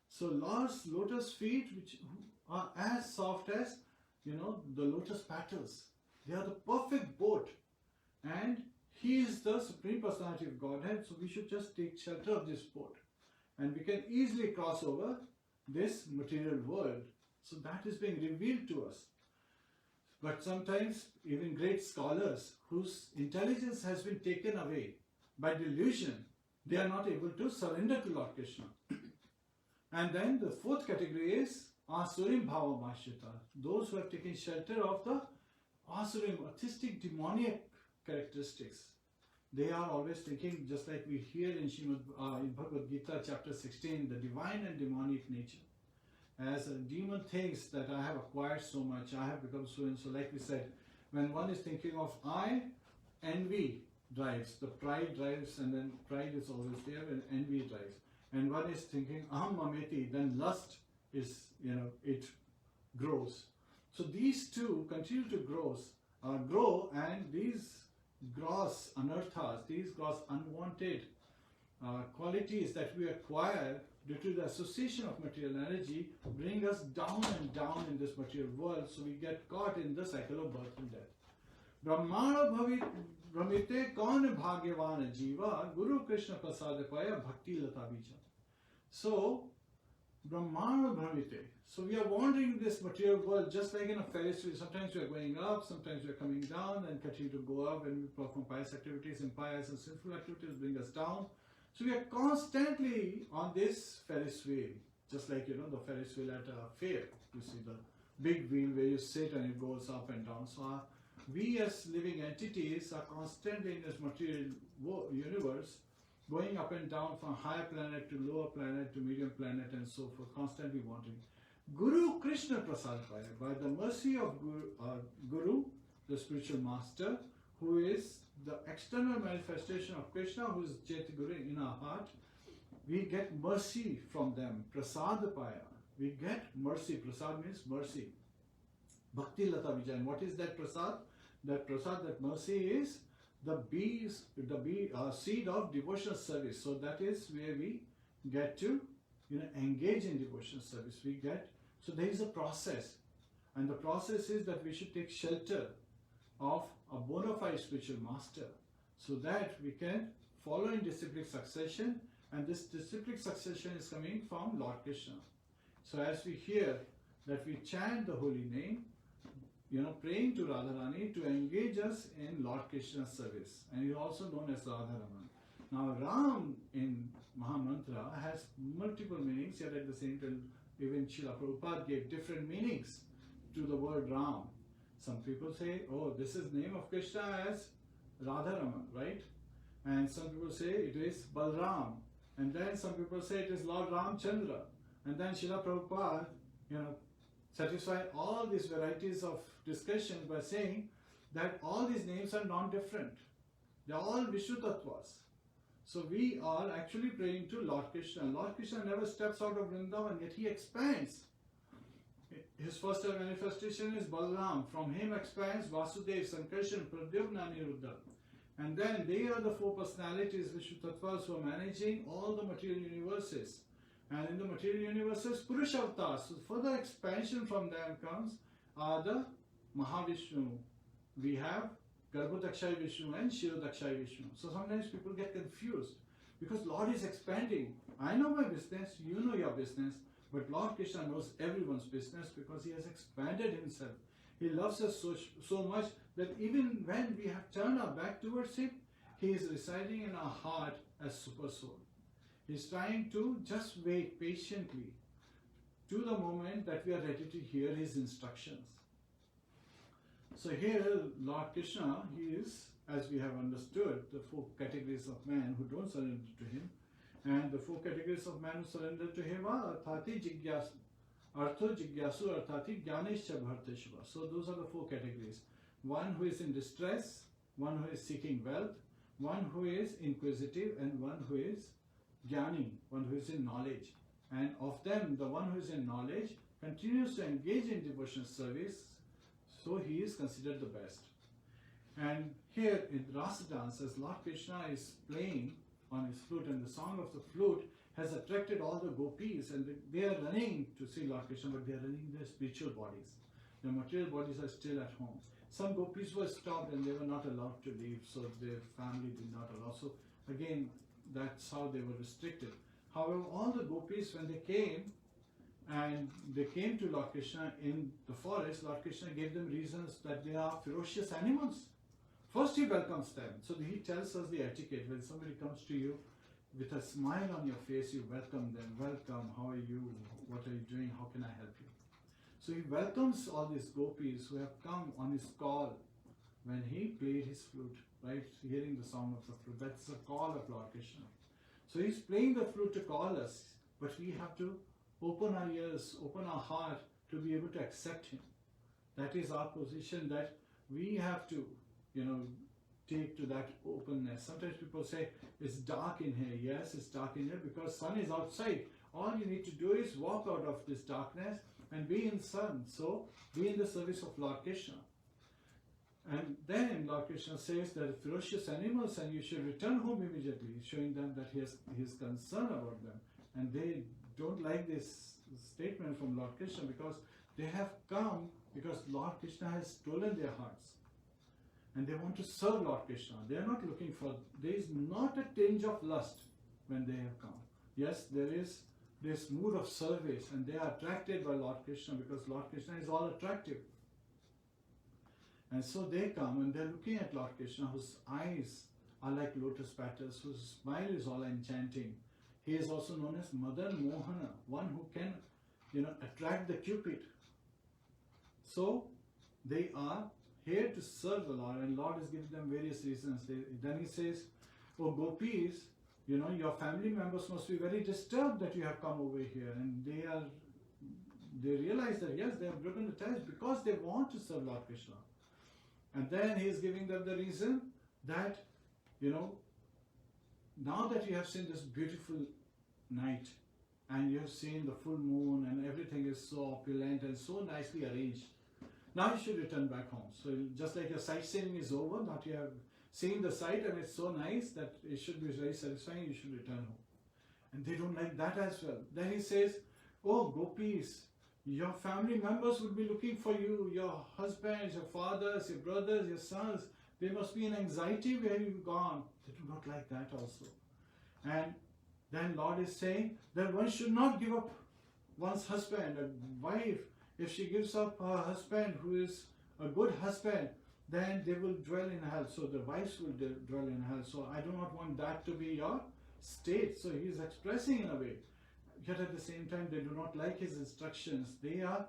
So Lord's lotus feet, which are as soft as, the lotus petals. They are the perfect boat. And He is the Supreme Personality of Godhead, so we should just take shelter of this boat. And we can easily cross over this material world. So that is being revealed to us. But sometimes even great scholars whose intelligence has been taken away by delusion, they are not able to surrender to Lord Krishna. And then the fourth category is Asurim Bhava Mashita, those who have taken shelter of the Asurim, artistic, demoniac characteristics. They are always thinking, just like we hear in Bhagavad Gita chapter 16, the divine and demonic nature. As a demon thinks that I have acquired so much, I have become so and so, like we said, when one is thinking of I, envy drives, the pride drives, and then pride is always there and envy drives. And one is thinking aham mameti, then lust is, it grows. So these two continue to grow, and these gross anarthas, these gross unwanted qualities that we acquire due to the association of material energy bring us down and down in this material world, so we get caught in the cycle of birth and death. Brahmana Brahmite kaun bhagyavan jiva Guru Krishna prasadapaya bhakti lata bija. So, Brahmana Brahmite. So we are wandering this material world just like in a Ferris wheel. Sometimes we are going up, sometimes we are coming down and continue to go up when we perform pious activities, and pious and sinful activities bring us down. So we are constantly on this Ferris wheel, just like the Ferris wheel at a fair. You see the big wheel where you sit and it goes up and down. So we as living entities are constantly in this material universe, going up and down from higher planet to lower planet to medium planet and so forth, constantly wandering. Guru Krishna Prasadapaya, by the mercy of Guru, the spiritual master, who is the external manifestation of Krishna, who is Jyoti Guru in our heart, we get mercy from them. Prasadapaya, we get mercy. Prasad means mercy. Bhakti Lata Vijay. And what is that prasad? That prasad, that mercy is the seed of devotional service. So that is where we get to engage in devotional service. So there is a process, and the process is that we should take shelter of a bona fide spiritual master, so that we can follow in disciplic succession, and this disciplic succession is coming from Lord Krishna. So as we hear that we chant the holy name, praying to Radharani to engage us in Lord Krishna's service, and he is also known as Radharaman. Now Ram in Mahamantra has multiple meanings, yet at the same time even Srila Prabhupada gave different meanings to the word Ram. Some people say, oh, this is name of Krishna as Radharaman, right? And some people say it is Balram. And then some people say it is Lord Ramchandra. And then Srila Prabhupada, satisfy all these varieties of discussion by saying that all these names are non-different. They are all Vishnu Tattvas. So we are actually praying to Lord Krishna. Lord Krishna never steps out of Vrindavan, yet he expands. His first manifestation is Balram. From him expands Vasudev, Sankarshan, Pradyumna, Aniruddha. And then they are the four personalities, Vishnu Tattvas, who are managing all the material universes. And in the material universes, Purusharthas. So further expansion from them comes the Mahavishnu. We have Garbhodakshaya Vishnu and Shirodakshaya Vishnu. So sometimes people get confused because Lord is expanding. I know my business, you know your business, but Lord Krishna knows everyone's business because he has expanded himself. He loves us so much that even when we have turned our back towards him, he is residing in our heart as Super Soul. He is trying to just wait patiently to the moment that we are ready to hear his instructions. So here, Lord Krishna, he is, as we have understood, the four categories of man who don't surrender to him. And the four categories of man who surrender to him are Arthati Jigyasu, Artho Jigyasu, Arthati Jnanescha Bharteshva. So those are the four categories. One who is in distress, one who is seeking wealth, one who is inquisitive, and one who is Jnani, one who is in knowledge. And of them, the one who is in knowledge continues to engage in devotional service, so he is considered the best. And here in Rāsa Dance, as Lord Krishna is playing on his flute, and the song of the flute has attracted all the gopis, and they are running to see Lord Krishna, but they are running in their spiritual bodies. Their material bodies are still at home. Some gopis were stopped and they were not allowed to leave, so their family did not allow. So again, that's how they were restricted. However, all the gopis, when they came, and they came to Lord Krishna in the forest, Lord Krishna gave them reasons that they are ferocious animals. First he welcomes them. So he tells us the etiquette. When somebody comes to you with a smile on your face, you welcome them. Welcome, how are you? What are you doing? How can I help you? So he welcomes all these gopis who have come on his call when he played his flute, right? Hearing the sound of the flute. That's the call of Lord Krishna. So he's playing the flute to call us, but we have to open our ears, open our heart to be able to accept him. That is our position, that we have to, take to that openness. Sometimes people say, it's dark in here. Yes, it's dark in here because sun is outside. All you need to do is walk out of this darkness and be in sun. So, be in the service of Lord Krishna. And then Lord Krishna says that ferocious animals, and you should return home immediately, showing them that he is concerned about them. And they don't like this statement from Lord Krishna because they have come because Lord Krishna has stolen their hearts. and they want to serve Lord Krishna. They are not looking for, there is not a tinge of lust when they have come. Yes, there is this mood of service, and they are attracted by Lord Krishna because Lord Krishna is all attractive. And so they come and they're looking at Lord Krishna, whose eyes are like lotus petals, whose smile is all enchanting. He is also known as Madan Mohana, one who can, attract the Cupid. So they are here to serve the Lord, and Lord is giving them various reasons. Then he says, "Oh gopis, your family members must be very disturbed that you have come over here," and they realize that yes, they have broken the ties because they want to serve Lord Krishna. And then he is giving them the reason that, now that you have seen this beautiful night, and you have seen the full moon, and everything is so opulent and so nicely arranged, now you should return back home. So just like your sightseeing is over, now you have seen the sight and it's so nice that it should be very satisfying, you should return home. And they don't like that as well. Then he says, "Oh gopis, your family members would be looking for you, your husbands, your fathers, your brothers, your sons. They must be in anxiety where you've gone." They do not like that also. And then Lord is saying that one should not give up one's husband. A wife, if she gives up her husband who is a good husband, then they will dwell in hell. So the wives will dwell in hell. So I do not want that to be your state. So he is expressing in a way. Yet at the same time, they do not like his instructions. They are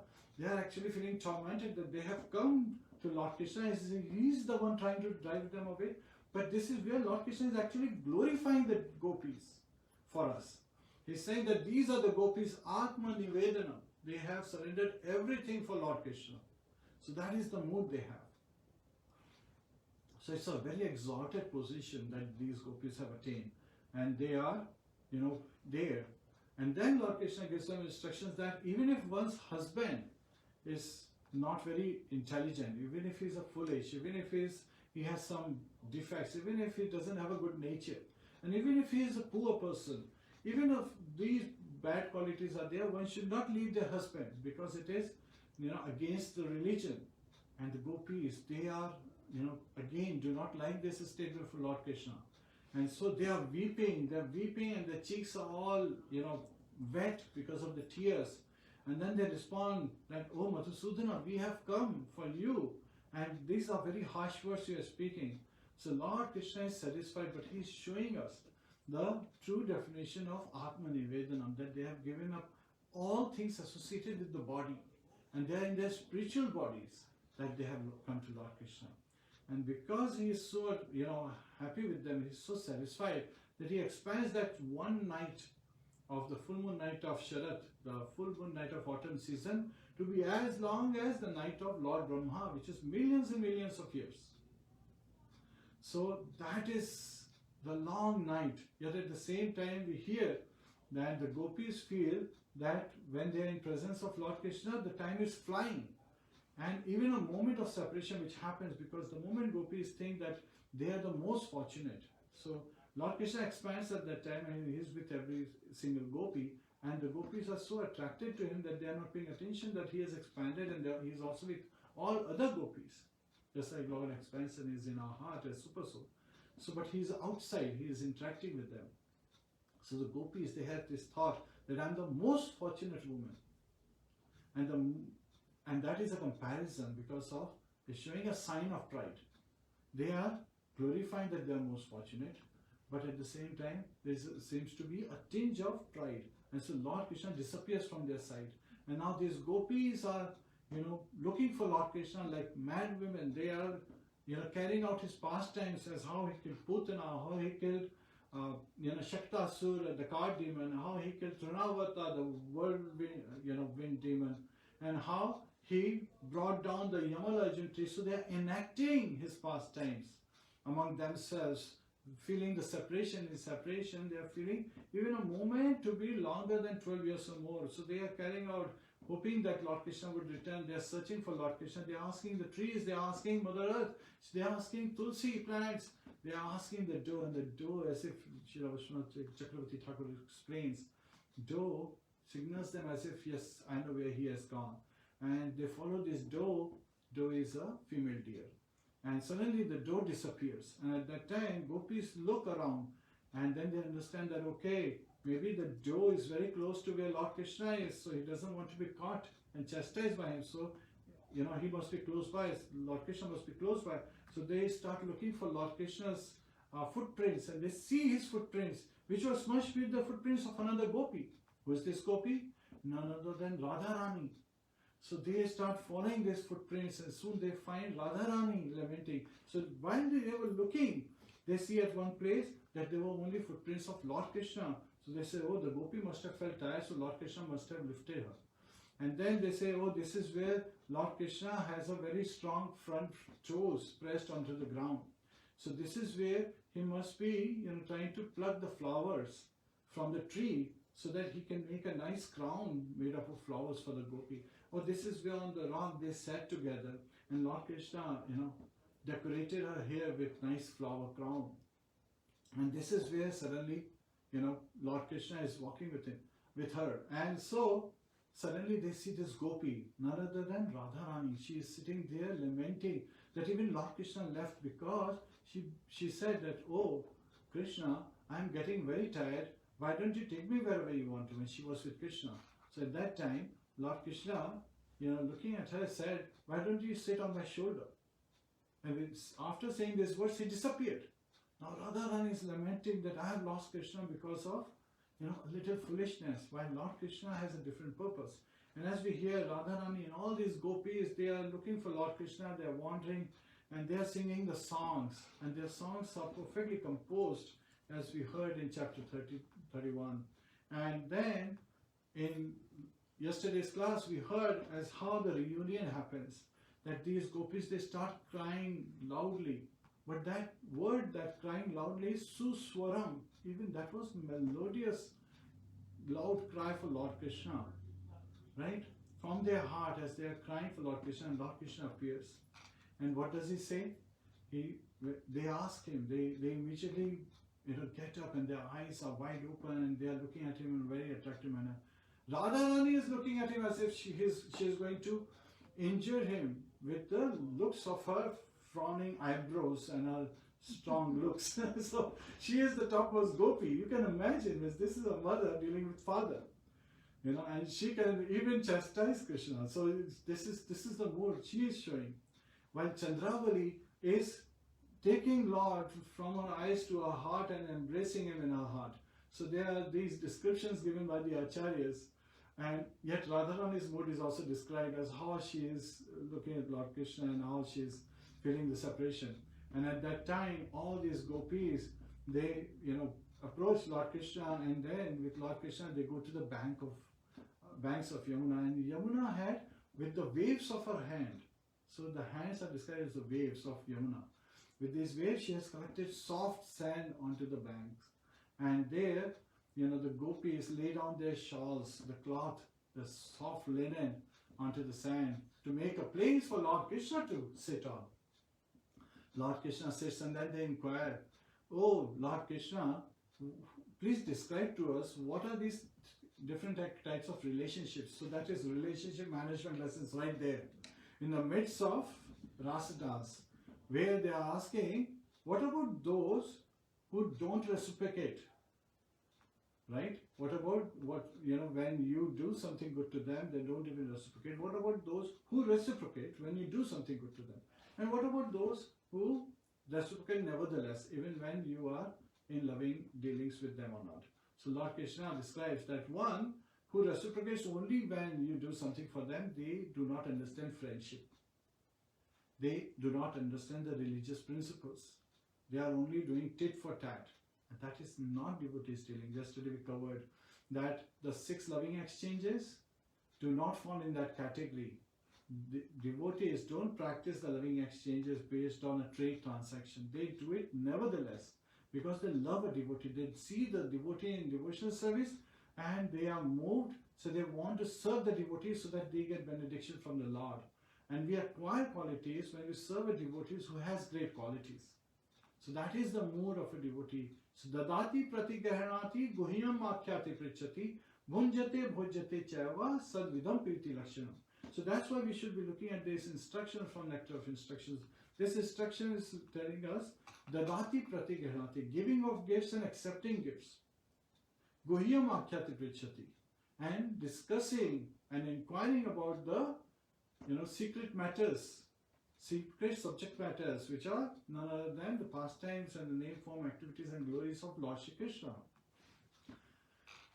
actually feeling tormented that they have come to Lord Krishna. He is the one trying to drive them away. But this is where Lord Krishna is actually glorifying the gopis for us. He's saying that these are the gopis, Atma Nivedana. They have surrendered everything for Lord Krishna. So that is the mood they have. So it's a very exalted position that these gopis have attained. And they are, there. And then Lord Krishna gives them instructions that even if one's husband is not very intelligent, even if he's a foolish, even if he has some defects, even if he doesn't have a good nature, and even if he is a poor person, even if these bad qualities are there, one should not leave their husband because it is, against the religion. And the gopis, they are, again, do not like this statement for Lord Krishna. And so they are weeping, and their cheeks are all, wet because of the tears. And then they respond that, "Oh Madhusudana, we have come for you." And these are very harsh words you are speaking. So Lord Krishna is satisfied, but he is showing us the true definition of Atma Nivedanam, that they have given up all things associated with the body. And they are in their spiritual bodies that they have come to Lord Krishna. And because he is so, happy with them, he is so satisfied that he expands that one night of the full moon night of Sharat, the full moon night of autumn season, to be as long as the night of Lord Brahma, which is millions and millions of years. So that is the long night. Yet at the same time we hear that the gopis feel that when they are in presence of Lord Krishna, the time is flying. And even a moment of separation which happens, because the moment gopis think that they are the most fortunate. So Lord Krishna expands at that time and he is with every single gopi, and the gopis are so attracted to him that they are not paying attention that he has expanded, and he is also with all other gopis. Just like Lord expands and is in our heart as Super Soul. So, but he is outside, he is interacting with them. So the gopis, they have this thought that I am the most fortunate woman. And that is a comparison because of, it's showing a sign of pride. They are glorifying that they are most fortunate, but at the same time, there seems to be a tinge of pride. And so Lord Krishna disappears from their side. And now these gopis are, looking for Lord Krishna like mad women. They are, carrying out his pastimes as how he killed Putana, how he killed, Shaktasura, the card demon, how he killed Trunavata, the whirlwind, wind demon, and how he brought down the Yamalajun tree. So they are enacting his pastimes among themselves, feeling the separation. In separation, they are feeling even a moment to be longer than 12 years or more. So they are carrying out, hoping that Lord Krishna would return. They are searching for Lord Krishna. They are asking the trees, they are asking Mother Earth, they are asking Tulsi plants, they are asking the doe, and the doe, as if Srila Chakravarti Thakur explains, doe signals them as if, yes, I know where he has gone. And they follow this doe. Doe is a female deer. and suddenly the door disappears. And at that time, gopis look around, and then they understand that, okay, maybe the door is very close to where Lord Krishna is, so he doesn't want to be caught and chastised by him. So, he must be close by, Lord Krishna must be close by. So they start looking for Lord Krishna's footprints, and they see his footprints, which was smudged with the footprints of another gopi. Who is this gopi? None other than Radharani. So they start following these footprints, and soon they find Radharani lamenting. So while they were looking, they see at one place that there were only footprints of Lord Krishna. So they say, oh, the gopi must have felt tired, so Lord Krishna must have lifted her. And then they say, oh, this is where Lord Krishna has a very strong front toes pressed onto the ground. So this is where he must be, trying to pluck the flowers from the tree so that he can make a nice crown made up of flowers for the gopi. Or this is where on the rock they sat together, and Lord Krishna, decorated her hair with nice flower crown. And this is where suddenly, Lord Krishna is walking with her. And so suddenly they see this gopi, none other than Radharani. She is sitting there lamenting that even Lord Krishna left, because she said that, oh, Krishna, I am getting very tired. Why don't you take me wherever you want to, when she was with Krishna. So at that time, Lord Krishna, looking at her, said, why don't you sit on my shoulder? And after saying these words, he disappeared. Now Radharani is lamenting that I have lost Krishna because of, a little foolishness, while Lord Krishna has a different purpose. And as we hear, Radharani and all these gopis, they are looking for Lord Krishna, they are wandering, and they are singing the songs. And their songs are perfectly composed, as we heard in chapter 31. And then, in yesterday's class, we heard as how the reunion happens, that these gopis, they start crying loudly. But that word, that crying loudly, is suswaram. Even that was melodious, loud cry for Lord Krishna, right? From their heart, as they are crying for Lord Krishna, and Lord Krishna appears. And what does he say? They ask him, they immediately get up, and their eyes are wide open, and they are looking at him in a very attractive manner. Radharani is looking at him as if she is going to injure him with the looks of her frowning eyebrows and her strong looks. So she is the topmost gopi. You can imagine this is a mother dealing with father, and she can even chastise Krishna. So this is the mood she is showing, while Chandravali is taking Lord from her eyes to her heart and embracing him in her heart. So there are these descriptions given by the acharyas, and yet Radharani's mood is also described as how she is looking at Lord Krishna and how she is feeling the separation. And at that time, all these gopis, they approach Lord Krishna, and then with Lord Krishna they go to the banks of Yamuna, and Yamuna had, with the waves of her hand, so the hands are described as the waves of Yamuna. With these waves, she has collected soft sand onto the banks, and there, the gopis lay down their shawls, the cloth, the soft linen onto the sand to make a place for Lord Krishna to sit on. Lord Krishna sits, and then they inquire, oh, Lord Krishna, please describe to us what are these different types of relationships. So that is relationship management lessons right there. In the midst of Rāsa Dance, where they are asking, what about those who don't reciprocate? Right? What about when you do something good to them, they don't even reciprocate? What about those who reciprocate when you do something good to them? And what about those who reciprocate nevertheless, even when you are in loving dealings with them or not? So Lord Krishna describes that one who reciprocates only when you do something for them, they do not understand friendship. They do not understand the religious principles. They are only doing tit for tat. And that is not devotees dealing. Yesterday we covered that the 6 loving exchanges do not fall in that category. The devotees don't practice the loving exchanges based on a trade transaction. They do it nevertheless because they love a devotee. They see the devotee in devotional service and they are moved, so they want to serve the devotee so that they get benediction from the Lord. And we acquire qualities when we serve a devotee who has great qualities. So that is the mood of a devotee. So dadati pratigahanati guhyam akhyati prichati bhunjate bhujate chaiva sadvidam priti lakshanam. So that's why we should be looking at this instruction from Nectar of Instructions. This instruction is telling us Dadati Pratigrahati, giving of gifts and accepting gifts. Guhyam Akhyati Prichati, and discussing and inquiring about the secret matters, secret subject matters, which are none other than the pastimes and the name, form, activities and glories of Lord Shri Krishna.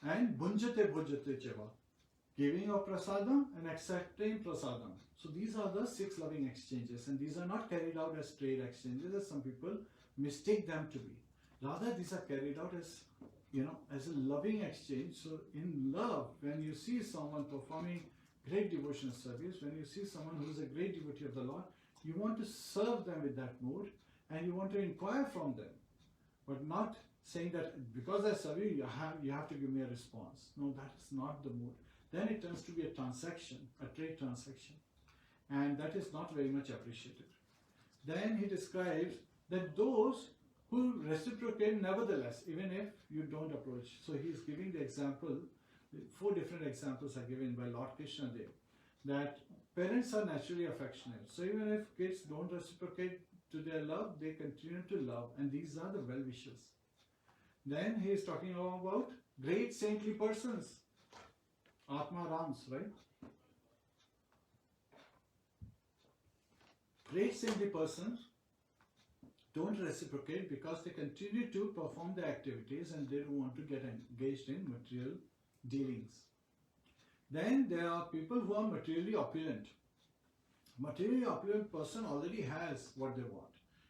And Bhunjate Bhujate Cheva, giving of prasadam and accepting prasadam. So these are the 6 loving exchanges, and these are not carried out as trade exchanges as some people mistake them to be. Rather, these are carried out as as a loving exchange. So in love, when you see someone performing great devotional service, when you see someone who is a great devotee of the Lord, you want to serve them with that mood, and you want to inquire from them, but not saying that because I serve you, you have to give me a response. No, that is not the mood. Then it turns to be a transaction, a trade transaction, and that is not very much appreciated. Then he describes that those who reciprocate nevertheless, even if you don't approach. So he is giving the example, 4 different examples are given by Lord Krishna there, that parents are naturally affectionate. So even if kids don't reciprocate to their love, they continue to love, and these are the well-wishers. Then he is talking about great saintly persons, Atma Rams, right? Great saintly persons don't reciprocate because they continue to perform their activities and they don't want to get engaged in material dealings. Then there are people who are materially opulent. Materially opulent person already has what they want.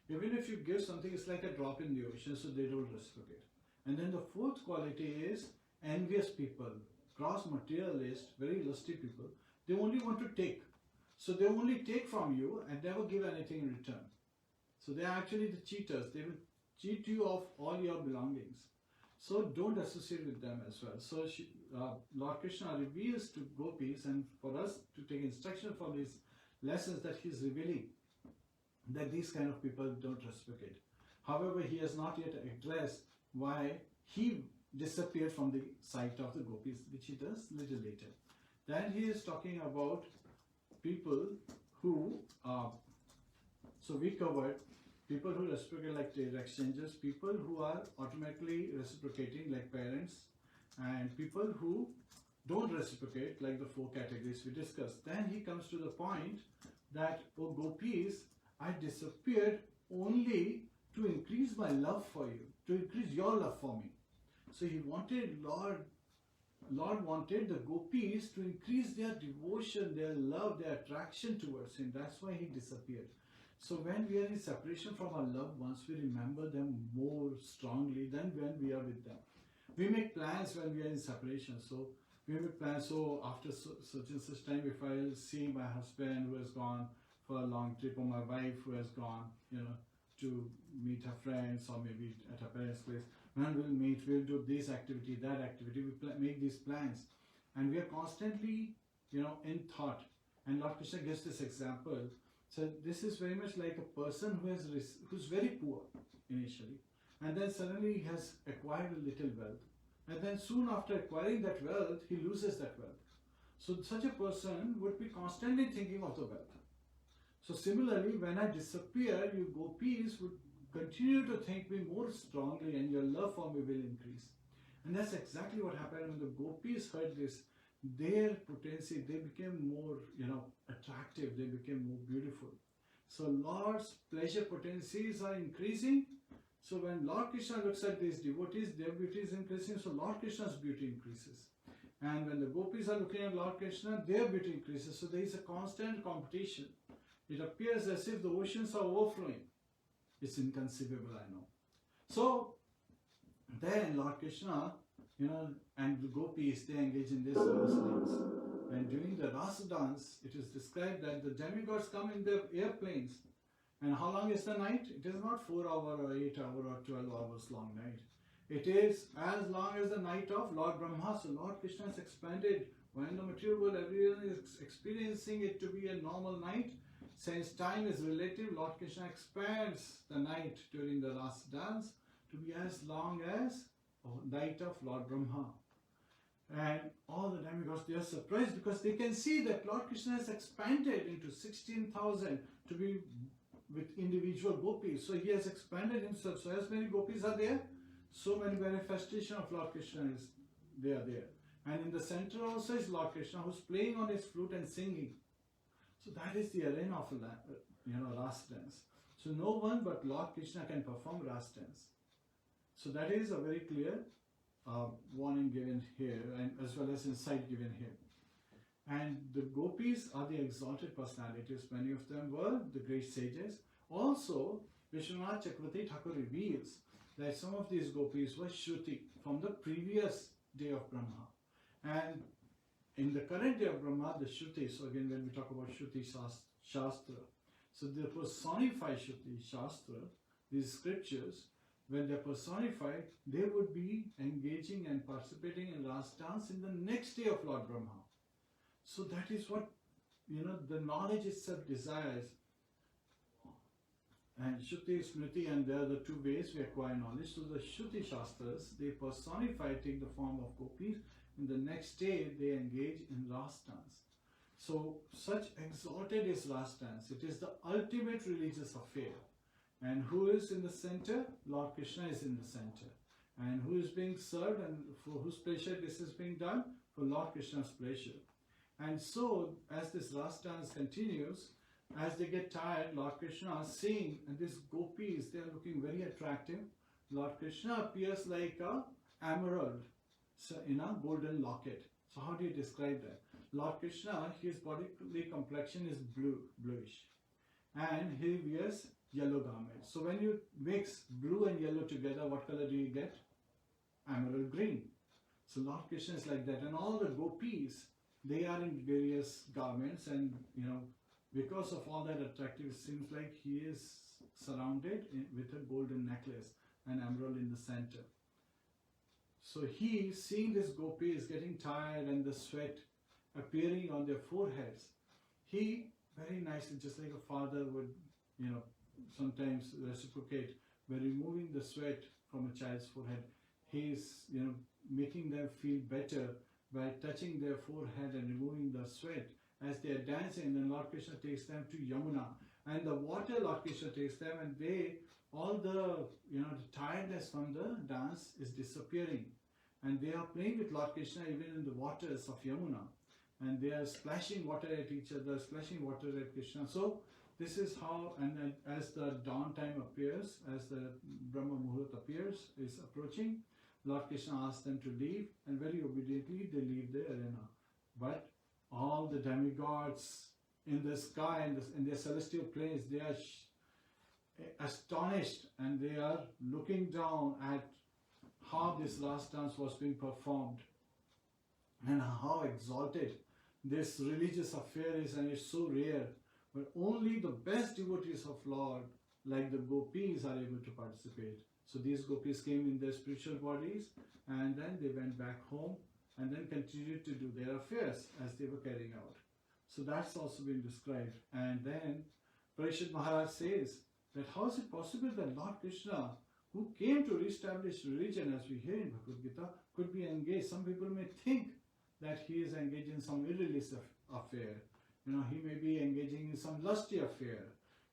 Even if you give something, it's like a drop in the ocean, so they don't reciprocate. And then the 4th quality is envious people, gross materialist, very lusty people. They only want to take. So they only take from you and never give anything in return. So they are actually the cheaters. They will cheat you of all your belongings. So don't associate with them as well. So Lord Krishna reveals to gopis, and for us to take instruction from these lessons, that he is revealing that these kind of people don't reciprocate. However, he has not yet addressed why he disappeared from the sight of the gopis, which he does little later. Then he is talking about people who so we covered people who reciprocate like trade exchanges, people who are automatically reciprocating like parents, and people who don't reciprocate like the 4 categories we discussed. Then he comes to the point that, oh gopis, I disappeared only to increase my love for you, to increase your love for me. So he wanted, Lord wanted the gopis to increase their devotion, their love, their attraction towards him. That's why he disappeared. So when we are in separation from our loved ones, we remember them more strongly than when we are with them. We make plans when we are in separation. So we make plans, so after such and such time, if I'll see my husband who has gone for a long trip, or my wife who has gone, to meet her friends, or maybe at her parents' place, when we'll meet, we'll do this activity, that activity, we make these plans. And we are constantly, in thought. And Lord Krishna gives this example. So this is very much like a person who's very poor initially, and then suddenly he has acquired a little wealth, and then soon after acquiring that wealth, he loses that wealth. So such a person would be constantly thinking of the wealth. So similarly, when I disappear, you gopis would continue to think me more strongly, and your love for me will increase. And that's exactly what happened when the gopis heard this. Their potency, they became more, attractive, they became more beautiful. So Lord's pleasure potencies are increasing. So when Lord Krishna looks at these devotees, their beauty is increasing, so Lord Krishna's beauty increases. And when the gopis are looking at Lord Krishna, their beauty increases. So there is a constant competition. It appears as if the oceans are overflowing. It's inconceivable, I know. So then Lord Krishna, and the gopis, they engage in this Rāsa Dance. And during the Rāsa Dance, it is described that the demigods come in their airplanes. And how long is the night? It is not 4 hour or 8 hour or 12 hours long night. It is as long as the night of Lord Brahma. So Lord Krishna has expanded. When in the material world everyone is experiencing it to be a normal night, since time is relative, Lord Krishna expands the night during the Rāsa Dance to be as long as night of Lord Brahma. And all the demigods, they are surprised because they can see that Lord Krishna has expanded into 16,000 to be with individual gopis. So he has expanded himself. So as many gopis are there, so many manifestations of Lord Krishna is there. And in the center also is Lord Krishna, who's playing on his flute and singing. So that is the arena of Rāsa Dance. So no one but Lord Krishna can perform Rāsa Dance. So that is a very clear warning given here, and as well as insight given here. And the gopis are the exalted personalities. Many of them were the great sages. Also, Vishwanath Chakravarti Thakur reveals that some of these gopis were Shruti from the previous day of Brahma. And in the current day of Brahma, the Shruti, so again when we talk about Shruti Shastra, so the personified Shruti Shastra, these scriptures, when they're personified, they would be engaging and participating in Rāsa Dance in the next day of Lord Brahma. So that is what, the knowledge itself desires. And Shruti, Smriti, and there are the two ways we acquire knowledge. So the Shruti Shastras, they personify, take the form of gopis, and the next day they engage in Rāsa Dance. So such exalted is Rāsa Dance. It is the ultimate religious affair. And who is in the center? Lord Krishna is in the center. And who is being served and for whose pleasure this is being done? For Lord Krishna's pleasure. And so, as this Rāsa Dance continues, as they get tired, Lord Krishna is seeing, and these gopis, they are looking very attractive. Lord Krishna appears like a emerald in a golden locket. So how do you describe that? Lord Krishna, his bodily complexion is bluish. And he wears yellow garments. So when you mix blue and yellow together, what color do you get? Emerald green. So Lord Krishna is like that. And all the gopis, they are in various garments, and because of all that attractive, it seems like he is surrounded with a golden necklace, an emerald in the center. So he, seeing this gopis getting tired and the sweat appearing on their foreheads, he very nicely, just like a father would, sometimes reciprocate by removing the sweat from a child's forehead. He is, making them feel better by touching their forehead and removing the sweat as they are dancing. Then Lord Krishna takes them to Yamuna, and the water Lord Krishna takes them, and all the the tiredness from the dance is disappearing, and they are playing with Lord Krishna even in the waters of Yamuna, and they are splashing water at each other, splashing water at Krishna. So this is how, and as the dawn time appears, as the Brahma Muhurat is approaching, Lord Krishna asks them to leave, and very obediently they leave the arena. But all the demigods in the sky and in their celestial planes, they are astonished, and they are looking down at how this Rāsa Dance was being performed and how exalted this religious affair is, and it's so rare. But only the best devotees of Lord, like the gopis, are able to participate. So these gopis came in their spiritual bodies, and then they went back home and then continued to do their affairs as they were carrying out. So that's also been described. And then Parishad Maharaj says that how is it possible that Lord Krishna, who came to re-establish religion, as we hear in Bhagavad Gita, could be engaged? Some people may think that he is engaged in some irreligious affair. He may be engaging in some lusty affair.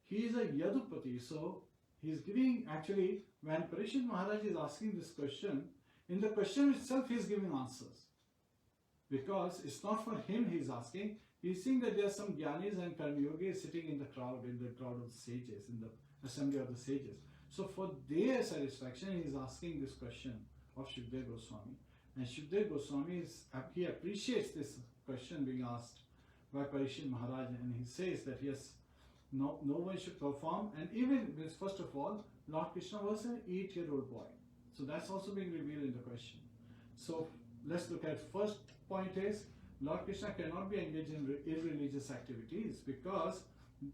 He is a Yadupati, so he is giving, actually, when Parishad Maharaj is asking this question, in the question itself he is giving answers. Because it's not for him he is asking, he is seeing that there are some Jnanis and Karmyogis sitting in the crowd of the sages, in the assembly of the sages. So for their satisfaction, he is asking this question of Shukdev Goswami. And Shukdev Goswami, he appreciates this question being asked by Parishad Maharaj, and he says that yes, no one should perform. And even, first of all, Lord Krishna was an 8-year-old boy. So that's also being revealed in the question. So let's look at first point is, Lord Krishna cannot be engaged in irreligious activities because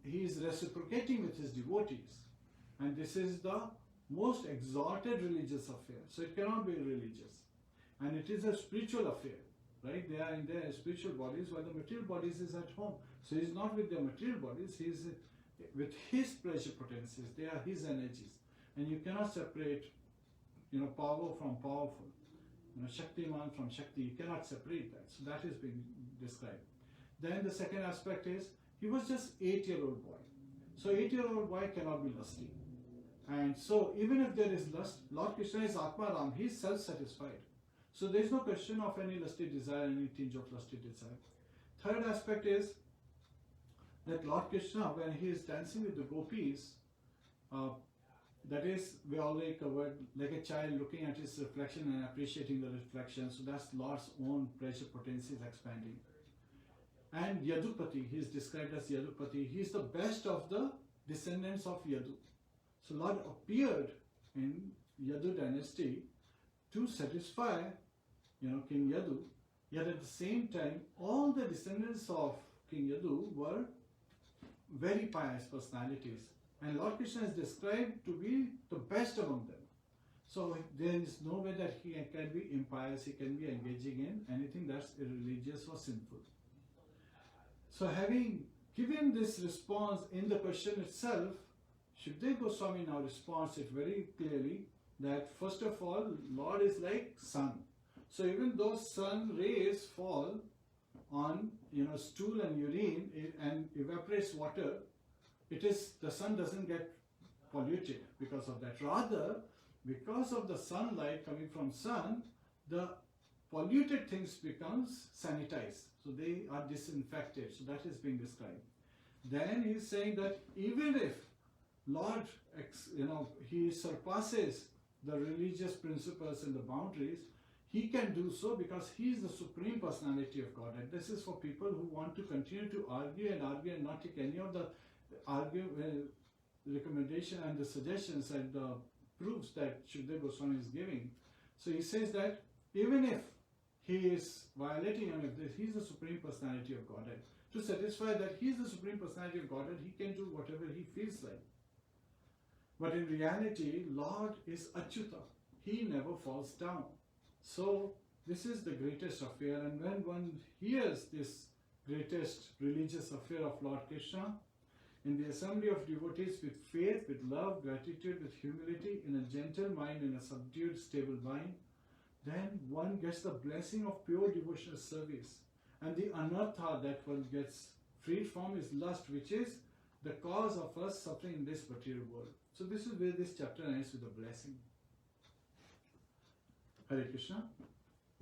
he is reciprocating with his devotees. And this is the most exalted religious affair. So it cannot be religious. And it is a spiritual affair, right? They are in their spiritual bodies while the material bodies is at home. So he is not with their material bodies, he is with his pleasure potencies. They are his energies. And you cannot separate, power from powerful. Shaktiman from Shakti, you cannot separate that. So that is being described. Then the second aspect is, he was just 8-year-old boy. So 8-year-old boy cannot be lusty. And so even if there is lust, Lord Krishna is Atma Ram, he is self-satisfied. So there is no question of any lusty desire, any tinge of lusty desire. Third aspect is that Lord Krishna, when he is dancing with the gopis, that is, we already covered, like a child looking at his reflection and appreciating the reflection. So that's Lord's own pleasure potency is expanding. And Yadupati, he is described as Yadupati. He is the best of the descendants of Yadu. So Lord appeared in Yadu dynasty to satisfy, King Yadu. Yet at the same time, all the descendants of King Yadu were very pious personalities. And Lord Krishna is described to be the best among them. So there is no way that he can be impious, he can be engaging in anything that's irreligious or sinful. So having given this response in the question itself, Shukdev Goswami now responds it very clearly that first of all, Lord is like sun. So even though sun rays fall on stool and urine and evaporates water, the sun doesn't get polluted because of that. Rather, because of the sunlight coming from sun, the polluted things becomes sanitized. So they are disinfected. So that is being described. Then he is saying that even if Lord, he surpasses the religious principles and the boundaries, he can do so because he is the Supreme Personality of Godhead. This is for people who want to continue to argue and not take any of the recommendation and the suggestions and the proofs that Shukdev Goswami is giving. So he says that even if he is violating any of this, he is the Supreme Personality of Godhead. To satisfy that he is the Supreme Personality of Godhead, he can do whatever he feels like. But in reality, Lord is Achyuta. He never falls down. So this is the greatest affair, and when one hears this greatest religious affair of Lord Krishna, in the assembly of devotees with faith, with love, gratitude, with humility, in a gentle mind, in a subdued, stable mind, then one gets the blessing of pure devotional service. And the anartha that one gets freed from is lust, which is the cause of us suffering in this material world. So this is where this chapter ends with a blessing. Hare Krishna.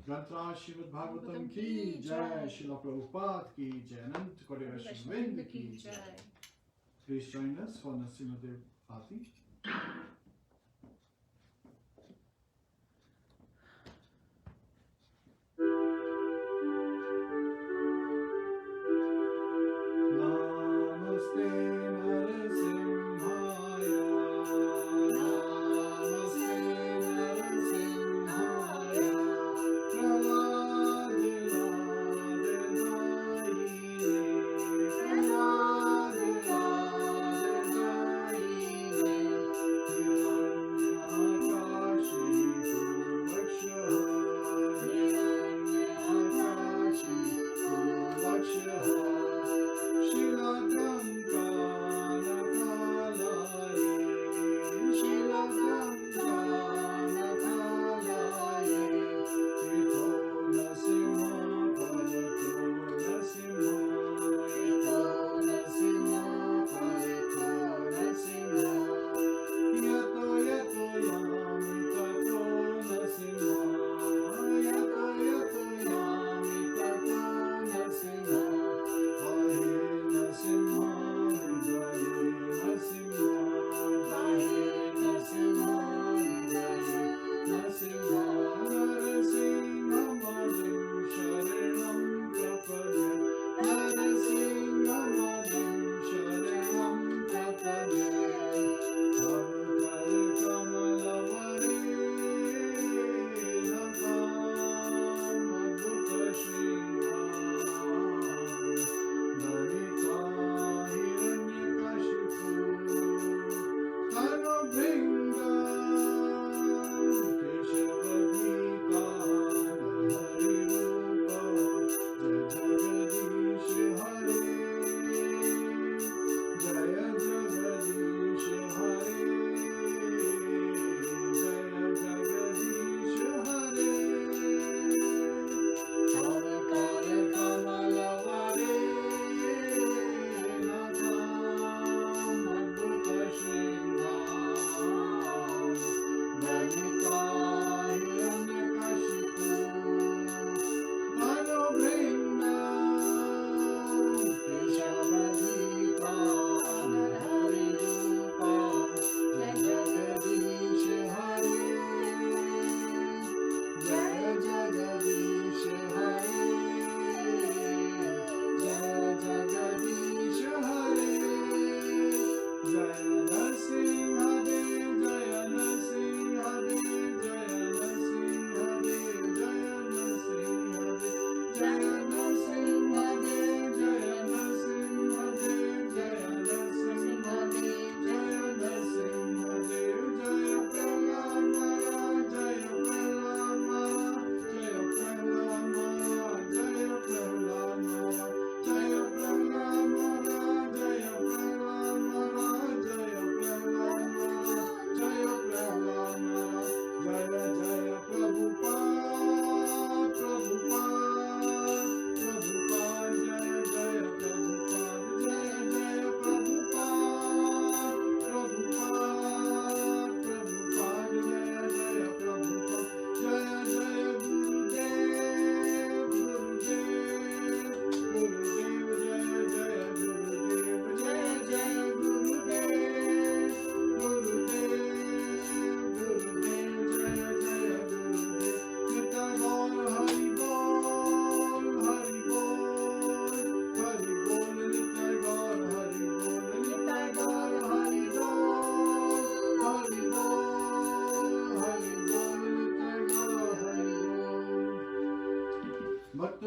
Grantra Śrīmad-Bhāgavatam ki jai, Śrīla Prabhupada ki jai, Anant Kode Vaishnava ki jai. Please join us for Narasimha-dev Aarti.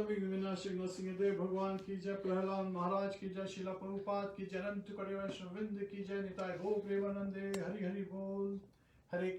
विघ्न विनाशक नरसिंहदेव भगवान की जय, प्रहलाद महाराज की जय, शिला प्रभुपाद की जय, अनंत कड़े वैष्णव वृंद की जय, निताय गो प्रेमानंदे, हरि हरि बोल। हरे